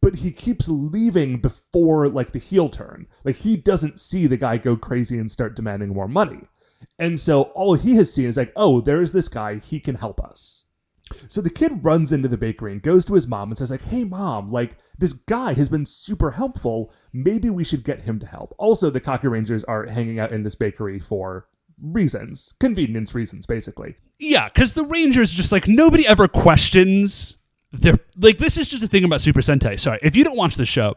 but he keeps leaving before like the heel turn. Like he doesn't see the guy go crazy and start demanding more money. And so all he has seen is like, oh, there's this guy, he can help us. So the kid runs into the bakery and goes to his mom and says like, hey mom, like this guy has been super helpful. Maybe we should get him to help. Also, the Kakurangers are hanging out in this bakery for reasons, convenience reasons, basically. Yeah, because the Rangers just like, nobody ever questions their, like this is just a thing about Super Sentai. Sorry, if you don't watch the show,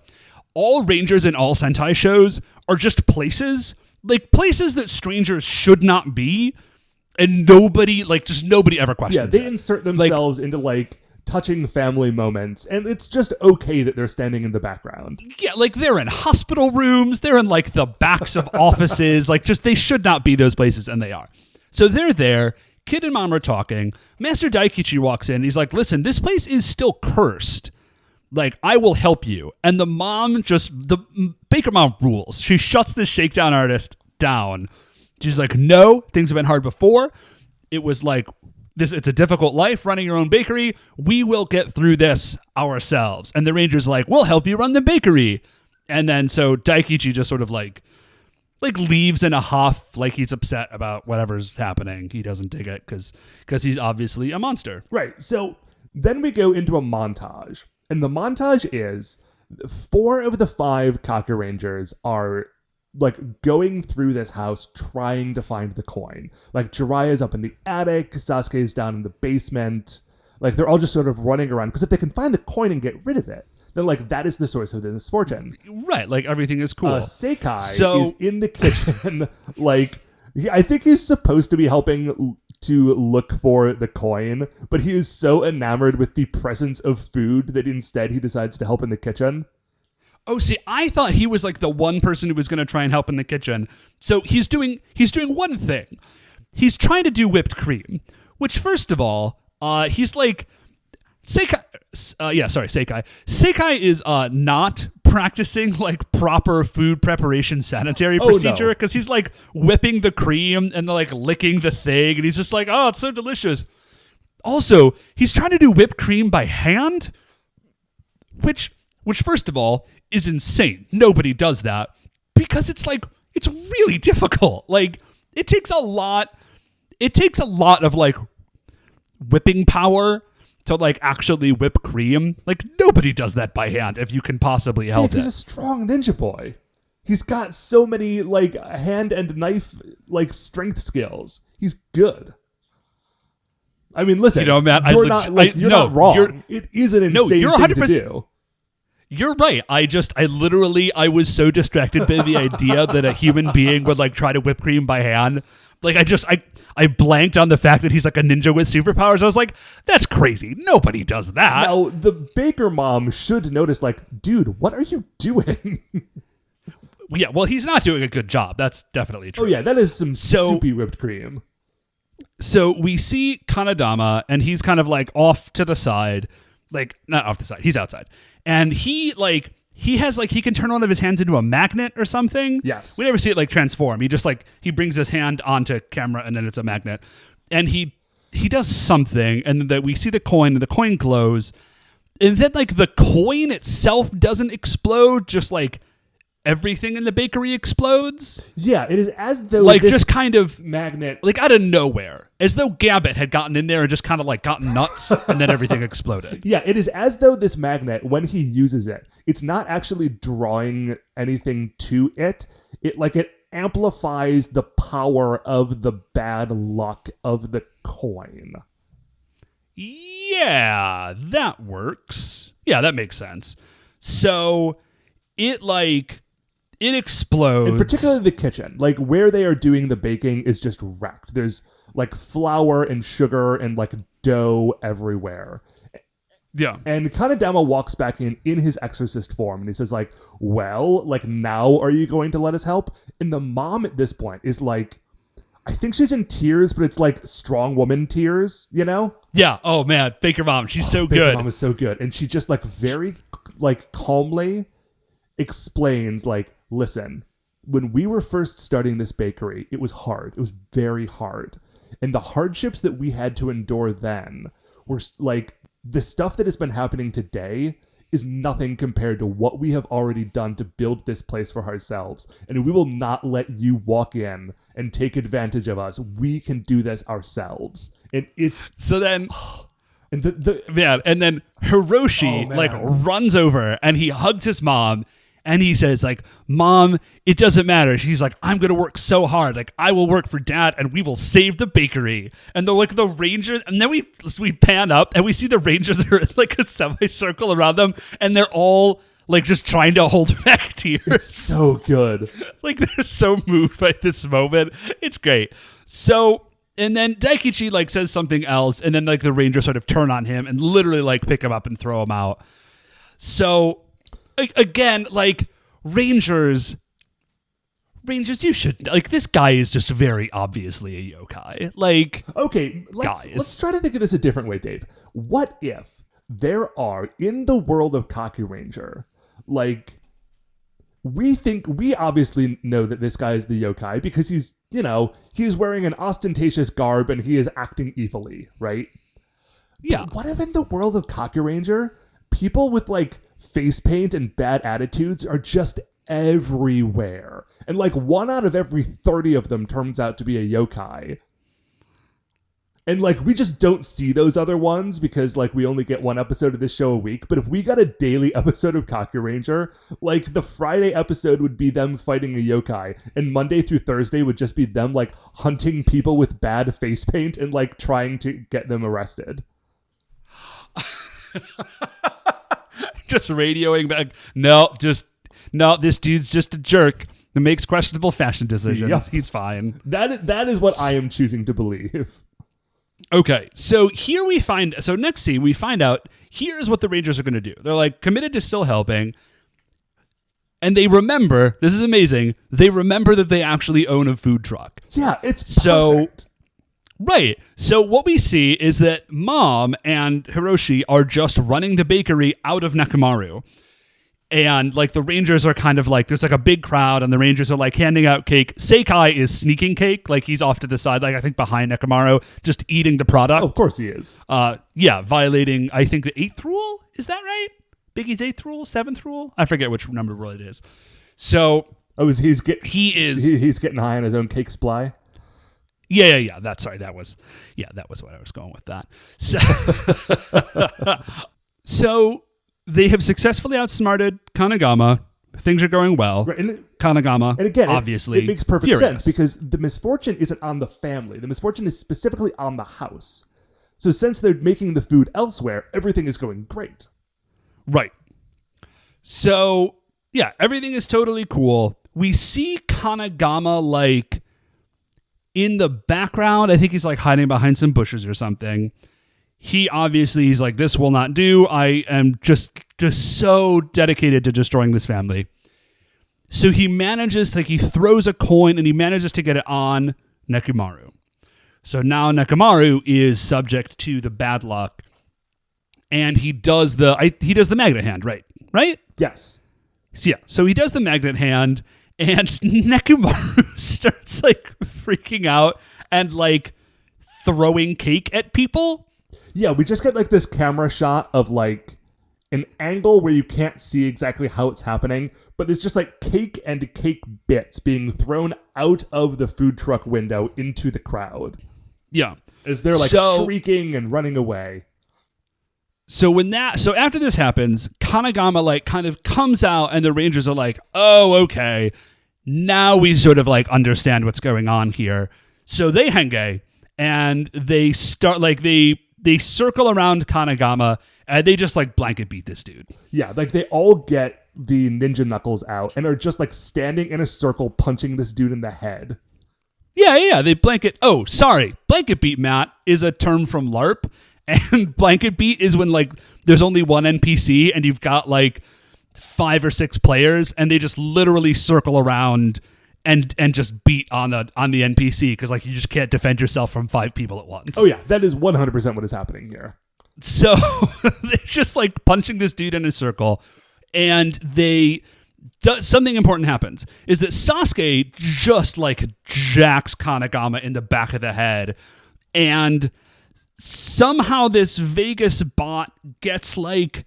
all Rangers and all Sentai shows are just places, like places that strangers should not be, and nobody ever questions. Yeah, they insert themselves into like touching family moments, and it's just okay that they're standing in the background. Yeah, like they're in hospital rooms, they're in like the backs of offices, like just they should not be those places, and they are. So they're there. Kid and mom are talking. Master Daikichi walks in. He's like, listen, this place is still cursed. Like, I will help you. And the baker mom rules. She shuts this shakedown artist down. She's like, no, things have been hard before. It was like, it's a difficult life running your own bakery. We will get through this ourselves. And the Ranger's like, we'll help you run the bakery. And then so Daikichi just sort of like leaves in a huff, like he's upset about whatever's happening. He doesn't dig it because he's obviously a monster. Right. So then we go into a montage. And the montage is 4 of the 5 Kakurangers are like going through this house trying to find the coin. Like Jiraiya's up in the attic, Sasuke's down in the basement. Like they're all just sort of running around because if they can find the coin and get rid of it, then like that is the source of the misfortune. Right, like everything is cool. Seikai is in the kitchen. Like I think he's supposed to be helping to look for the coin, but he is so enamored with the presence of food that instead he decides to help in the kitchen. Oh, see, I thought he was like the one person who was going to try and help in the kitchen. So he's doing one thing. He's trying to do whipped cream, which first of all, he's like Seikai. Seikai is not practicing like proper food preparation sanitary procedure because he's like whipping the cream and like licking the thing, and he's just like, oh, it's so delicious. Also, he's trying to do whipped cream by hand, which first of all is insane. Nobody does that because it's really difficult. Like it takes a lot of like whipping power to like actually whip cream. Like nobody does that by hand if you can possibly help it. He's a strong ninja boy. He's got so many like hand and knife like strength skills. He's good. I mean, listen, Matt, you're not wrong. It is an insane thing to do. You're right. I was so distracted by the idea that a human being would like try to whip cream by hand. Like I blanked on the fact that he's like a ninja with superpowers. I was like, that's crazy. Nobody does that. Now, the baker mom should notice like, dude, what are you doing? Yeah, well, he's not doing a good job. That's definitely true. Oh yeah, that is some soupy whipped cream. So we see Kanedama, and he's kind of like off to the side, like not off the side, he's outside, and he has like he can turn one of his hands into a magnet or something. Yes, we never see it like transform. He just like he brings his hand onto camera, and then it's a magnet, and he does something, and then we see the coin, and the coin glows, and then like the coin itself doesn't explode, just like everything in the bakery explodes. Yeah, it is as though like this just kind of magnet, like out of nowhere, as though Gambit had gotten in there and just kind of like gotten nuts, and then everything exploded. Yeah, it is as though this magnet, when he uses it, it's not actually drawing anything to it. It amplifies the power of the bad luck of the coin. Yeah, that works. Yeah, that makes sense. So it explodes. And particularly the kitchen, like where they are doing the baking is just wrecked. There's like flour and sugar and like dough everywhere. Yeah. And Kanedama walks back in his exorcist form, and he says like, well, like now are you going to let us help? And the mom at this point is like, I think she's in tears, but it's like strong woman tears, you know? Yeah. Oh man, Baker Mom, she's so Baker good. Mom is so good. And she just like very like calmly explains like, listen, when we were first starting this bakery, it was hard. It was very hard. And the hardships that we had to endure then were like the stuff that has been happening today is nothing compared to what we have already done to build this place for ourselves. And we will not let you walk in and take advantage of us. We can do this ourselves. And it's so then and and then Hiroshi like runs over and he hugs his mom. And he says, like, Mom, it doesn't matter. She's like, I'm going to work so hard. Like, I will work for Dad, and we will save the bakery. And the Rangers, and then we pan up, and we see the Rangers are in, like, a semicircle around them, and they're all, like, just trying to hold back tears. It's so good. Like, they're so moved by this moment. It's great. So, and then Daikichi, like, says something else, and then, like, the Rangers sort of turn on him and literally, like, pick him up and throw him out. So again, like, Rangers, you should, like, this guy is just very obviously a yokai. Like, okay, let's try to think of this a different way, Dave. What if there are, in the world of Kakuranger, like, we obviously know that this guy is the yokai because he's wearing an ostentatious garb and he is acting evilly, right? Yeah. But what if in the world of Kakuranger, people with, like, face paint and bad attitudes are just everywhere, and like 1 out of every 30 of them turns out to be a yokai, and like we just don't see those other ones because like we only get 1 episode of this show a week. But if we got a daily episode of Kakuranger, like the Friday episode would be them fighting a yokai, and Monday through Thursday would just be them like hunting people with bad face paint and like trying to get them arrested. Just radioing back. No, this dude's just a jerk that makes questionable fashion decisions. Yep. He's fine. That is what I am choosing to believe. Okay, so next scene, we find out here's what the Rangers are going to do. They're like committed to still helping. And they remember, this is amazing, they remember that they actually own a food truck. Yeah, it's perfect. Right. So what we see is that Mom and Hiroshi are just running the bakery out of Nekomaru. And like the Rangers are kind of like, there's like a big crowd and the Rangers are like handing out cake. Seikai is sneaking cake. Like he's off to the side, like I think behind Nekomaru, just eating the product. Oh, of course he is. Yeah, violating, I think, the 8th rule. Is that right? Biggie's 8th rule? 7th rule? I forget which number rule it is. So he's getting high on his own cake supply. Yeah. That was what I was going with that. So they have successfully outsmarted Kanagama. Things are going well. Right, Kanagama, and again, obviously, it makes perfect furious. sense because the misfortune isn't on the family. The misfortune is specifically on the house. So since they're making the food elsewhere, everything is going great. Right. So, yeah, everything is totally cool. We see Kanagama, like, in the background. I think he's, like, hiding behind some bushes or something. He's like, this will not do. I am just so dedicated to destroying this family. So he manages, like, he throws a coin and he manages to get it on Nekomaru. So now Nekomaru is subject to the bad luck, and he does the magnet hand, right? Right? Yes. So he does the magnet hand, and Nekomaru starts, like, freaking out and, like, throwing cake at people. Yeah, we just get, like, this camera shot of, like, an angle where you can't see exactly how it's happening, but it's just, like, cake and cake bits being thrown out of the food truck window into the crowd. Yeah. As they're, like, shrieking and running away. So after this happens, Kanagama, like, kind of comes out, and the Rangers are like, oh, okay, now we sort of, like, understand what's going on here. So they henge, and they start, like, they circle around Kanagama, and they just, like, blanket beat this dude. Yeah, like, they all get the ninja knuckles out and are just, like, standing in a circle punching this dude in the head. Yeah, they blanket... Oh, sorry. Blanket beat, Matt, is a term from LARP, and blanket beat is when, like, there's only one NPC, and you've got, like, 5 or 6 players, and they just literally circle around and just beat on the NPC, because, like, you just can't defend yourself from 5 people at once. Oh, yeah, that is 100% what is happening here. So they're just, like, punching this dude in a circle, and something important happens, is that Sasuke just, like, jacks Kanagama in the back of the head, and somehow this Vegas bot gets, like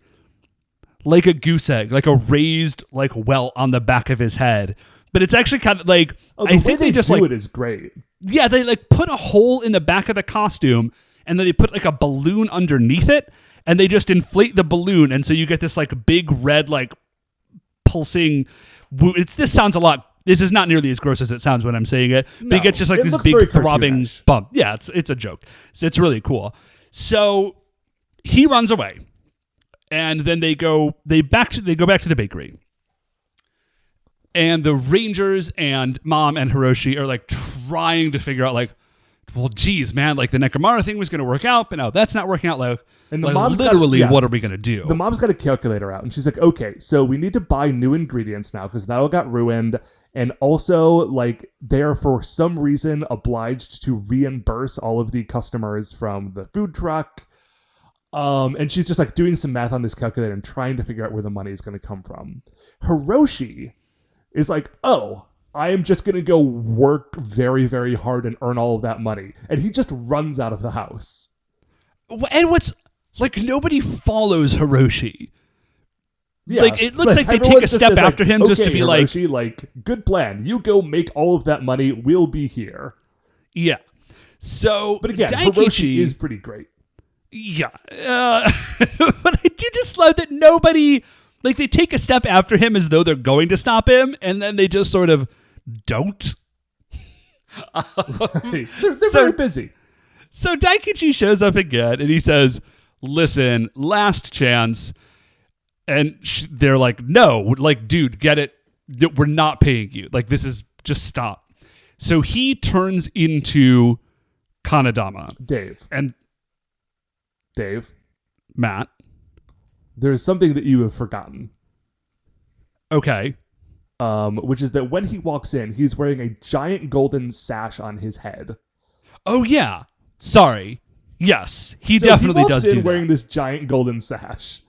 a goose egg, like a raised, like, welt on the back of his head. But it's actually kind of, like, I think they just, like... it is great. Yeah, they, like, put a hole in the back of the costume, and then they put, like, a balloon underneath it, and they just inflate the balloon, and so you get this, like, big red, like, pulsing... This is not nearly as gross as it sounds when I'm saying it, but you get just, like, this big throbbing bump. Yeah, it's a joke. So it's really cool. So he runs away, and then they go back to the bakery. And the Rangers and Mom and Hiroshi are, like, trying to figure out, like, well, geez, man, like, the Nekomaru thing was going to work out, but now that's not working out. Like, and the mom's literally, what are we going to do? The mom's got a calculator out, and she's like, okay, so we need to buy new ingredients now because that all got ruined. And also, like, they're for some reason obliged to reimburse all of the customers from the food truck. And she's just, like, doing some math on this calculator and trying to figure out where the money is going to come from. Hiroshi is like, oh, I am just going to go work very, very hard and earn all of that money. And he just runs out of the house. And what's, like, nobody follows Hiroshi. Yeah. Like, it looks like they take a step after him, just to be Hiroshi, like, good plan. You go make all of that money. We'll be here. Yeah. So, but again, Hiroshi is pretty great. Yeah. But I do just love that nobody, like, they take a step after him as though they're going to stop him, and then they just sort of don't. They're very busy. So Daikichi shows up again, and he says, listen, last chance. And they're like, no, like, dude, get it. We're not paying you. Like, this is just stop. So he turns into Kanadama. Dave. Matt. There's something that you have forgotten. Okay. Which is that when he walks in, he's wearing a giant golden sash on his head. Oh, yeah. Sorry. Yes, he definitely does do that. He walks in wearing this giant golden sash.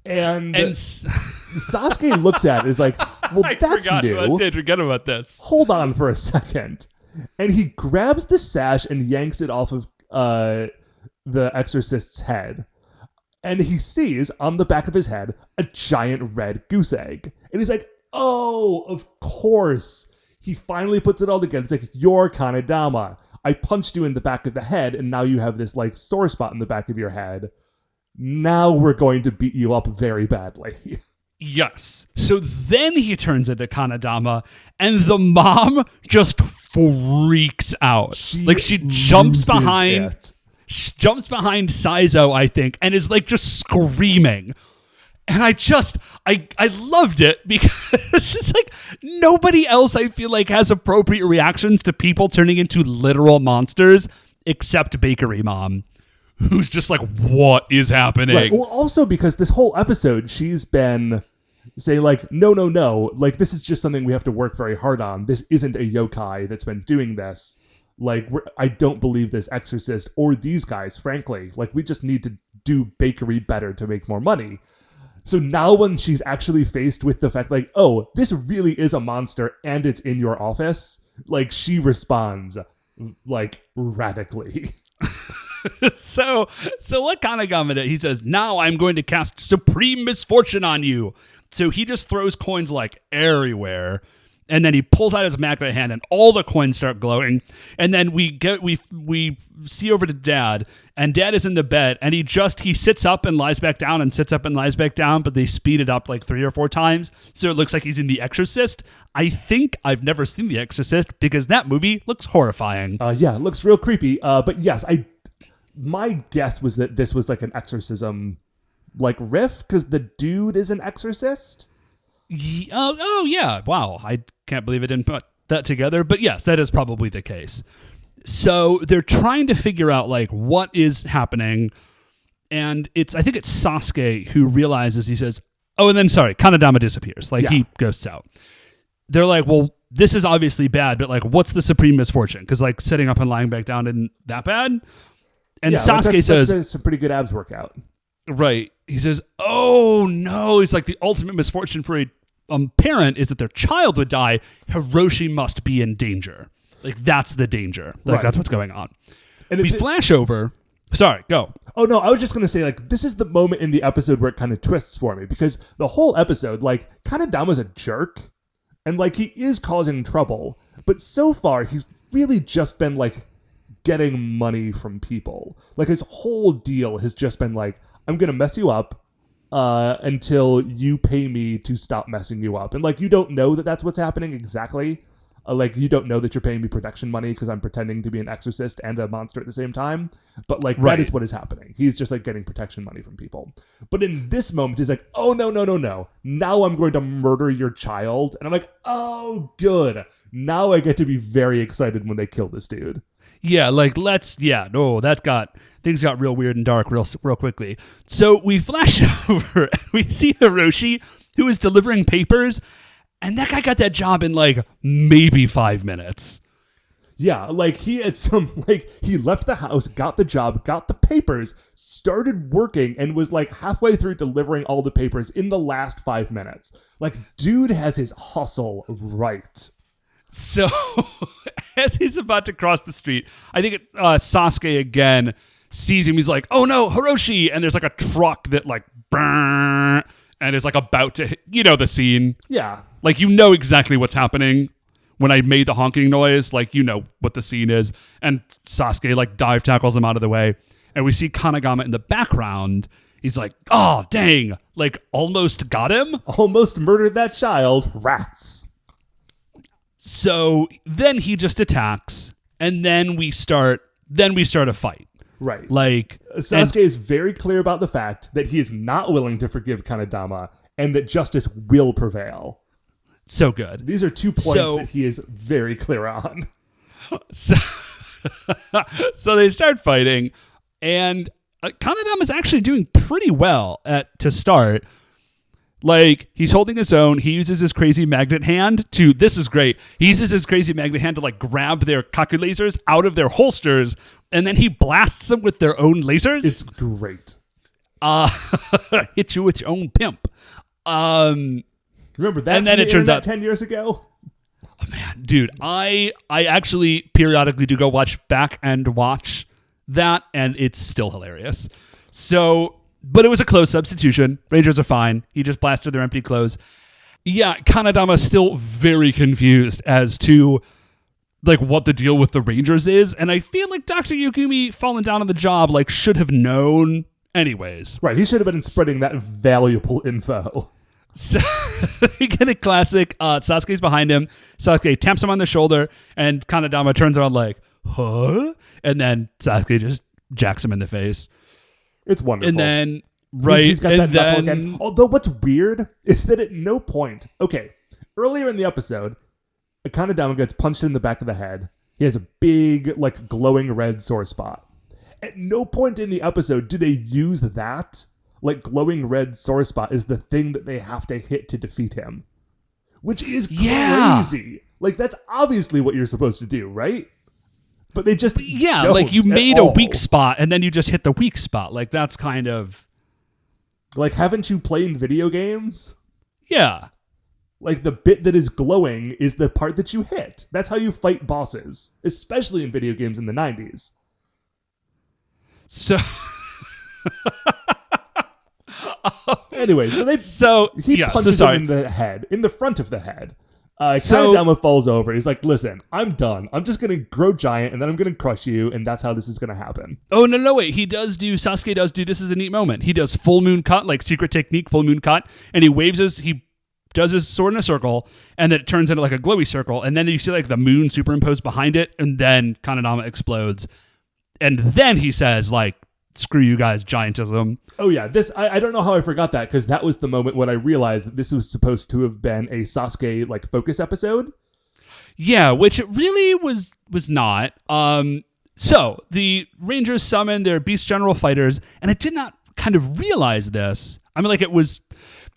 And Sasuke looks at it and is like, well, that's new. I did forget about this. Hold on for a second. And he grabs the sash and yanks it off of the exorcist's head. And he sees on the back of his head a giant red goose egg. And he's like, oh, of course. He finally puts it all together. It's like, you're Kanedama. I punched you in the back of the head, and now you have this, like, sore spot in the back of your head. Now we're going to beat you up very badly. Yes. So then he turns into Kanedama, and the mom just freaks out. She jumps behind Saizo, I think, and is, like, just screaming. And I loved it because it's just, like, nobody else, I feel like, has appropriate reactions to people turning into literal monsters except Bakery Mom, who's just like, what is happening? Right. Well, also because this whole episode, she's been say like, no, like this is just something we have to work very hard on. This isn't a yokai that's been doing this. Like, I don't believe this exorcist or these guys, frankly. Like, we just need to do bakery better to make more money. So now when she's actually faced with the fact, like, oh, this really is a monster and it's in your office, like, she responds, like, radically. So what Kanagama did, he says, now I'm going to cast Supreme Misfortune on you. So he just throws coins, like, everywhere. And then he pulls out his magnet hand, and all the coins start glowing. And then we see over to Dad, and Dad is in the bed, and he sits up and lies back down, and sits up and lies back down, but they speed it up like 3 or 4 times, so it looks like he's in The Exorcist. I think I've never seen The Exorcist because that movie looks horrifying. Yeah, it looks real creepy. But yes, my guess was that this was like an exorcism, like riff, because the dude is an exorcist. Oh yeah, wow, I can't believe I didn't put that together, but yes, that is probably the case. So they're trying to figure out like what is happening, and I think it's Sasuke who realizes, he says, oh, and then Kanedama disappears, like he ghosts out. They're like, well, this is obviously bad, but like what's the Supreme Misfortune? Because like sitting up and lying back down isn't that bad. And Sasuke says, that's a pretty good abs workout. Right. He says, oh no, it's like the ultimate misfortune for a parent is that their child would die. Hiroshi must be in danger. Like, that's the danger. Like, that's what's going on. And we flash over. Sorry, go. Oh, no, I was just going to say, like, this is the moment in the episode where it kind of twists for me, because the whole episode, like, Kanedama's a jerk, and, like, he is causing trouble, but so far, he's really just been, like, getting money from people. Like, his whole deal has just been, like, I'm going to mess you up until you pay me to stop messing you up. And, like, you don't know that that's what's happening exactly. Like, you don't know that you're paying me protection money because I'm pretending to be an exorcist and a monster at the same time. But, like, that is what is happening. He's just, like, getting protection money from people. But in this moment, he's like, oh, no. Now I'm going to murder your child. And I'm like, oh, good. Now I get to be very excited when they kill this dude. Yeah, like, things got real weird and dark real quickly. So we flash over, we see Hiroshi, who is delivering papers, and that guy got that job in, like, maybe 5 minutes. Yeah, like, he left the house, got the job, got the papers, started working, and was, like, halfway through delivering all the papers in the last 5 minutes. Like, dude has his hustle right. So, as he's about to cross the street, I think Sasuke again sees him. He's like, oh no, Hiroshi! And there's like a truck that like, and is like about to, the scene. Yeah. Like, you know exactly what's happening. When I made the honking noise, like, you know what the scene is. And Sasuke like dive tackles him out of the way. And we see Kanagama in the background. He's like, oh, dang. Like, almost got him. Almost murdered that child. Rats. So then he just attacks, and then we start a fight. Right. Like, Sasuke is very clear about the fact that he is not willing to forgive Kanedama and that justice will prevail. So good. These are 2 points that he is very clear on. So they start fighting, and Kanedama is actually doing pretty well to start. Like, he's holding his own. He uses his crazy magnet hand to, this is great, he uses his crazy magnet hand to, like, grab their kaku lasers out of their holsters, and then he blasts them with their own lasers. It's great. Hit you with your own pimp. Remember that? And then it turns out 10 years ago? Oh, man, dude, I actually periodically do go back and watch that, and it's still hilarious. So... But it was a close substitution. Rangers are fine. He just blasted their empty clothes. Yeah, Kanedama's still very confused as to, like, what the deal with the Rangers is. And I feel like Dr. Yukumi, falling down on the job, like, should have known anyways. Right, he should have been spreading that valuable info. So, we get a classic. Sasuke's behind him. Sasuke taps him on the shoulder, and Kanedama turns around like, huh? And then Sasuke just jacks him in the face. It's wonderful. And then, right, he's got that knuckle again. Although what's weird is that at no point, earlier in the episode, Kanedama gets punched in the back of the head. He has a big, like, glowing red sore spot. At no point in the episode do they use that, like glowing red sore spot is the thing that they have to hit to defeat him. Which is crazy. Like, that's obviously what you're supposed to do, right? But they just don't like you made all. a weak spot and then you just hit the weak spot. Like, that's kind of... Like, haven't you played video games? Yeah. Like, the bit that is glowing is the part that you hit. That's how you fight bosses, especially in video games in the 90s. So... Anyway, he punches him in the head, in the front of the head. Kanedama falls over. He's like, listen, I'm done. I'm just going to grow giant, and then I'm going to crush you, and that's how this is going to happen. Oh, no, wait. Sasuke does do, this is a neat moment. He does full moon cut, like secret technique, full moon cut, and he does his sword in a circle, and then it turns into like a glowy circle, and then you see like the moon superimposed behind it, and then Kanedama explodes. And then he says, like, screw you guys, giantism. Oh, yeah. I don't know how I forgot that, because that was the moment when I realized that this was supposed to have been a Sasuke, like, focus episode. Yeah, which it really was not. So, the Rangers summon their Beast General fighters, and I did not kind of realize this. I mean, like, it was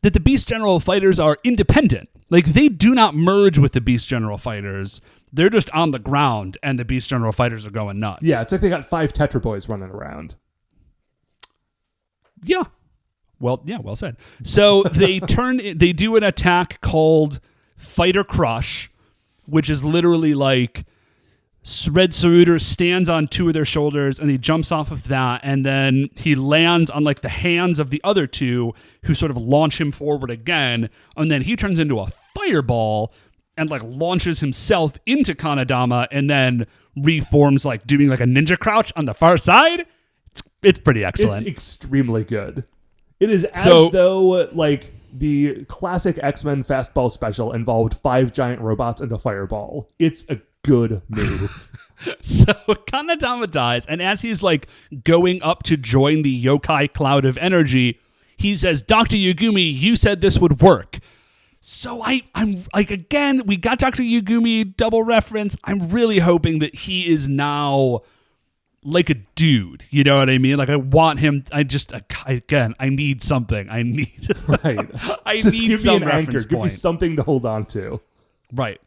that the Beast General fighters are independent. Like, they do not merge with the Beast General fighters. They're just on the ground, and the Beast General fighters are going nuts. Yeah, it's like they got 5 Tetra Boys running around. Yeah. Well said. So they do an attack called Fighter Crush, which is literally like Red Saruder stands on 2 of their shoulders and he jumps off of that, and then he lands on like the hands of the other 2 who sort of launch him forward again, and then he turns into a fireball and like launches himself into Kanedama and then reforms like doing like a ninja crouch on the far side. It's pretty excellent. It's extremely good. It is as though, like, the classic X-Men fastball special involved 5 giant robots and a fireball. It's a good move. So Kanedama dies, and as he's, like, going up to join the yokai cloud of energy, he says, Dr. Yugumi, you said this would work. So I'm like, again, we got Dr. Yugumi double reference. I'm really hoping that he is now... like a dude, you know what I mean? Like, I want him. I need something. I need Just need give some me an reference anchor. Give me point. something to hold on to. Right.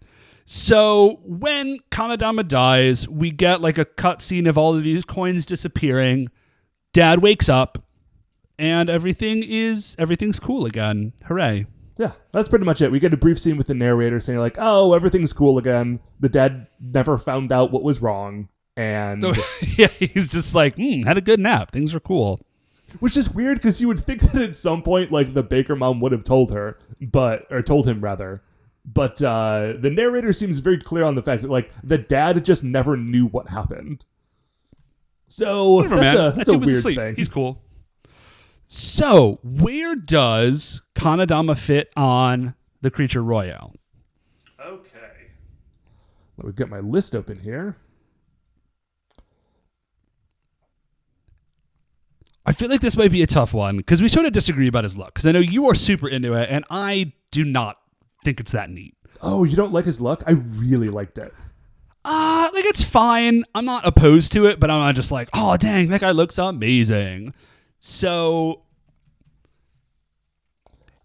So when Kanedama dies, we get like a cutscene of all of these coins disappearing. Dad wakes up, and everything's cool again. Hooray! Yeah, that's pretty much it. We get a brief scene with the narrator saying like, "Oh, everything's cool again. The dad never found out what was wrong." And yeah, he's just like, had a good nap. Things are cool. Which is weird because you would think that at some point, like, the Baker mom would have told him rather. But the narrator seems very clear on the fact that, like, the dad just never knew what happened. So that's a weird thing. He's cool. So where does Kanedama fit on the Creature Royale? Okay. Let me get my list open here. I feel like this might be a tough one because we sort of disagree about his look. Because I know you are super into it, and I do not think it's that neat. Oh, you don't like his look? I really liked it. Like, it's fine. I'm not opposed to it, but I'm not just like, oh, dang, that guy looks amazing. So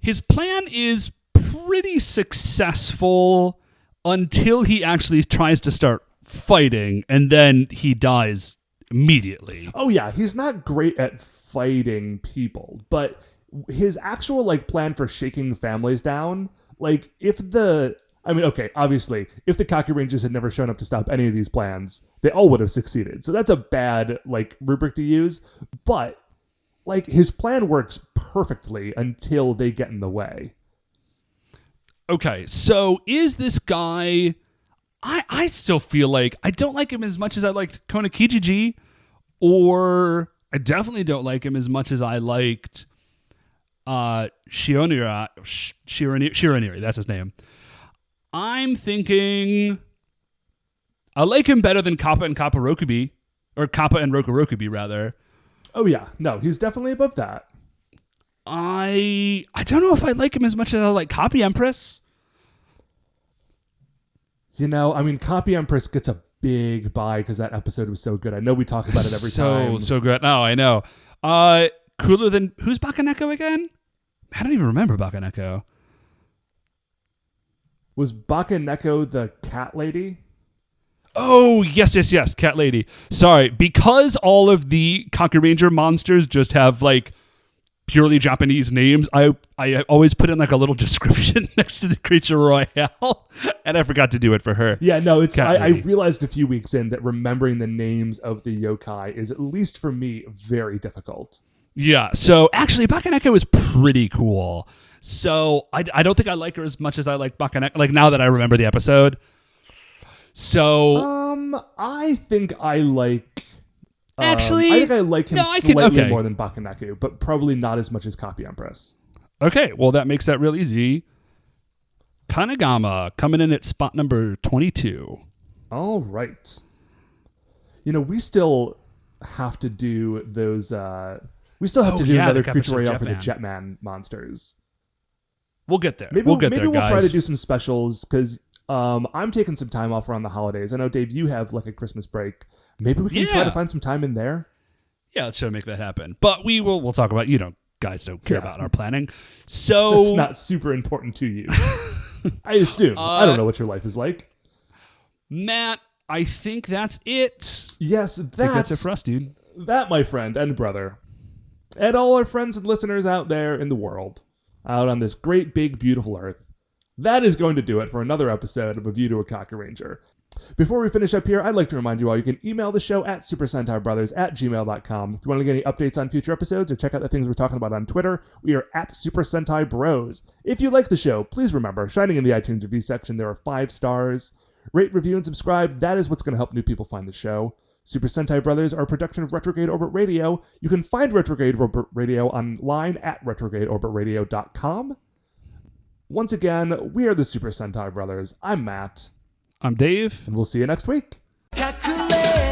his plan is pretty successful until he actually tries to start fighting, and then he dies immediately. Oh yeah, he's not great at fighting people, but his actual like plan for shaking families down, like obviously, if the Kakurangers had never shown up to stop any of these plans, they all would have succeeded. So that's a bad like rubric to use, but like his plan works perfectly until they get in the way. Okay, so is this guy... I still feel like I don't like him as much as I liked Konakijiji, or I definitely don't like him as much as I liked Shironiri. That's his name. I'm thinking I like him better than Kappa and Kappa Rokubi, or Kappa and Rokurokubi rather. Oh yeah, no, he's definitely above that. I don't know if I like him as much as I like Copy Empress. You know, I mean, Copy Empress gets a big buy because that episode was so good. I know we talk about it every time. So good. No, I know. cooler than... Who's Bakaneko again? I don't even remember Bakaneko. Was Bakaneko the cat lady? Oh, yes, Cat Lady. Sorry, because all of the Kakuranger monsters just have, like, purely Japanese names, I always put in, like, a little description next to the creature royale, and I forgot to do it for her. Yeah, no, it's I realized a few weeks in that remembering the names of the yokai is, at least for me, very difficult. Yeah, so actually, Bakaneko is pretty cool. So I don't think I like her as much as I like Bakaneko, like, now that I remember the episode. So I think I like. Actually, I think I like him slightly more than Bakaneko, but probably not as much as Copy Empress. Okay, well that makes that real easy. Kanagama coming in at spot number 22. All right. We still have to do those. We still have to do another creature royale for the Jetman monsters. We'll get there. Maybe we'll try to do some specials because. I'm taking some time off around the holidays. I know, Dave, you have like a Christmas break. Maybe we can try to find some time in there. Yeah, let's try to make that happen. But we'll talk about, guys don't care about our planning. So it's not super important to you. I assume. I don't know what your life is like. Matt, I think that's it. Yes, that's it for us, dude. That, my friend and brother, and all our friends and listeners out there in the world, out on this great, big, beautiful earth. That is going to do it for another episode of A View to a Kakuranger. Before we finish up here, I'd like to remind you all you can email the show at supersentaibrothers@gmail.com. If you want to get any updates on future episodes or check out the things we're talking about on Twitter, we are at Super Sentai Bros. If you like the show, please remember, shining in the iTunes review section, there are 5 stars. Rate, review, and subscribe. That is what's going to help new people find the show. Super Sentai Brothers are a production of Retrograde Orbit Radio. You can find Retrograde Orbit Radio online at retrogradeorbitradio.com. Once again, we are the Super Sentai Brothers. I'm Matt. I'm Dave. And we'll see you next week. Calculate.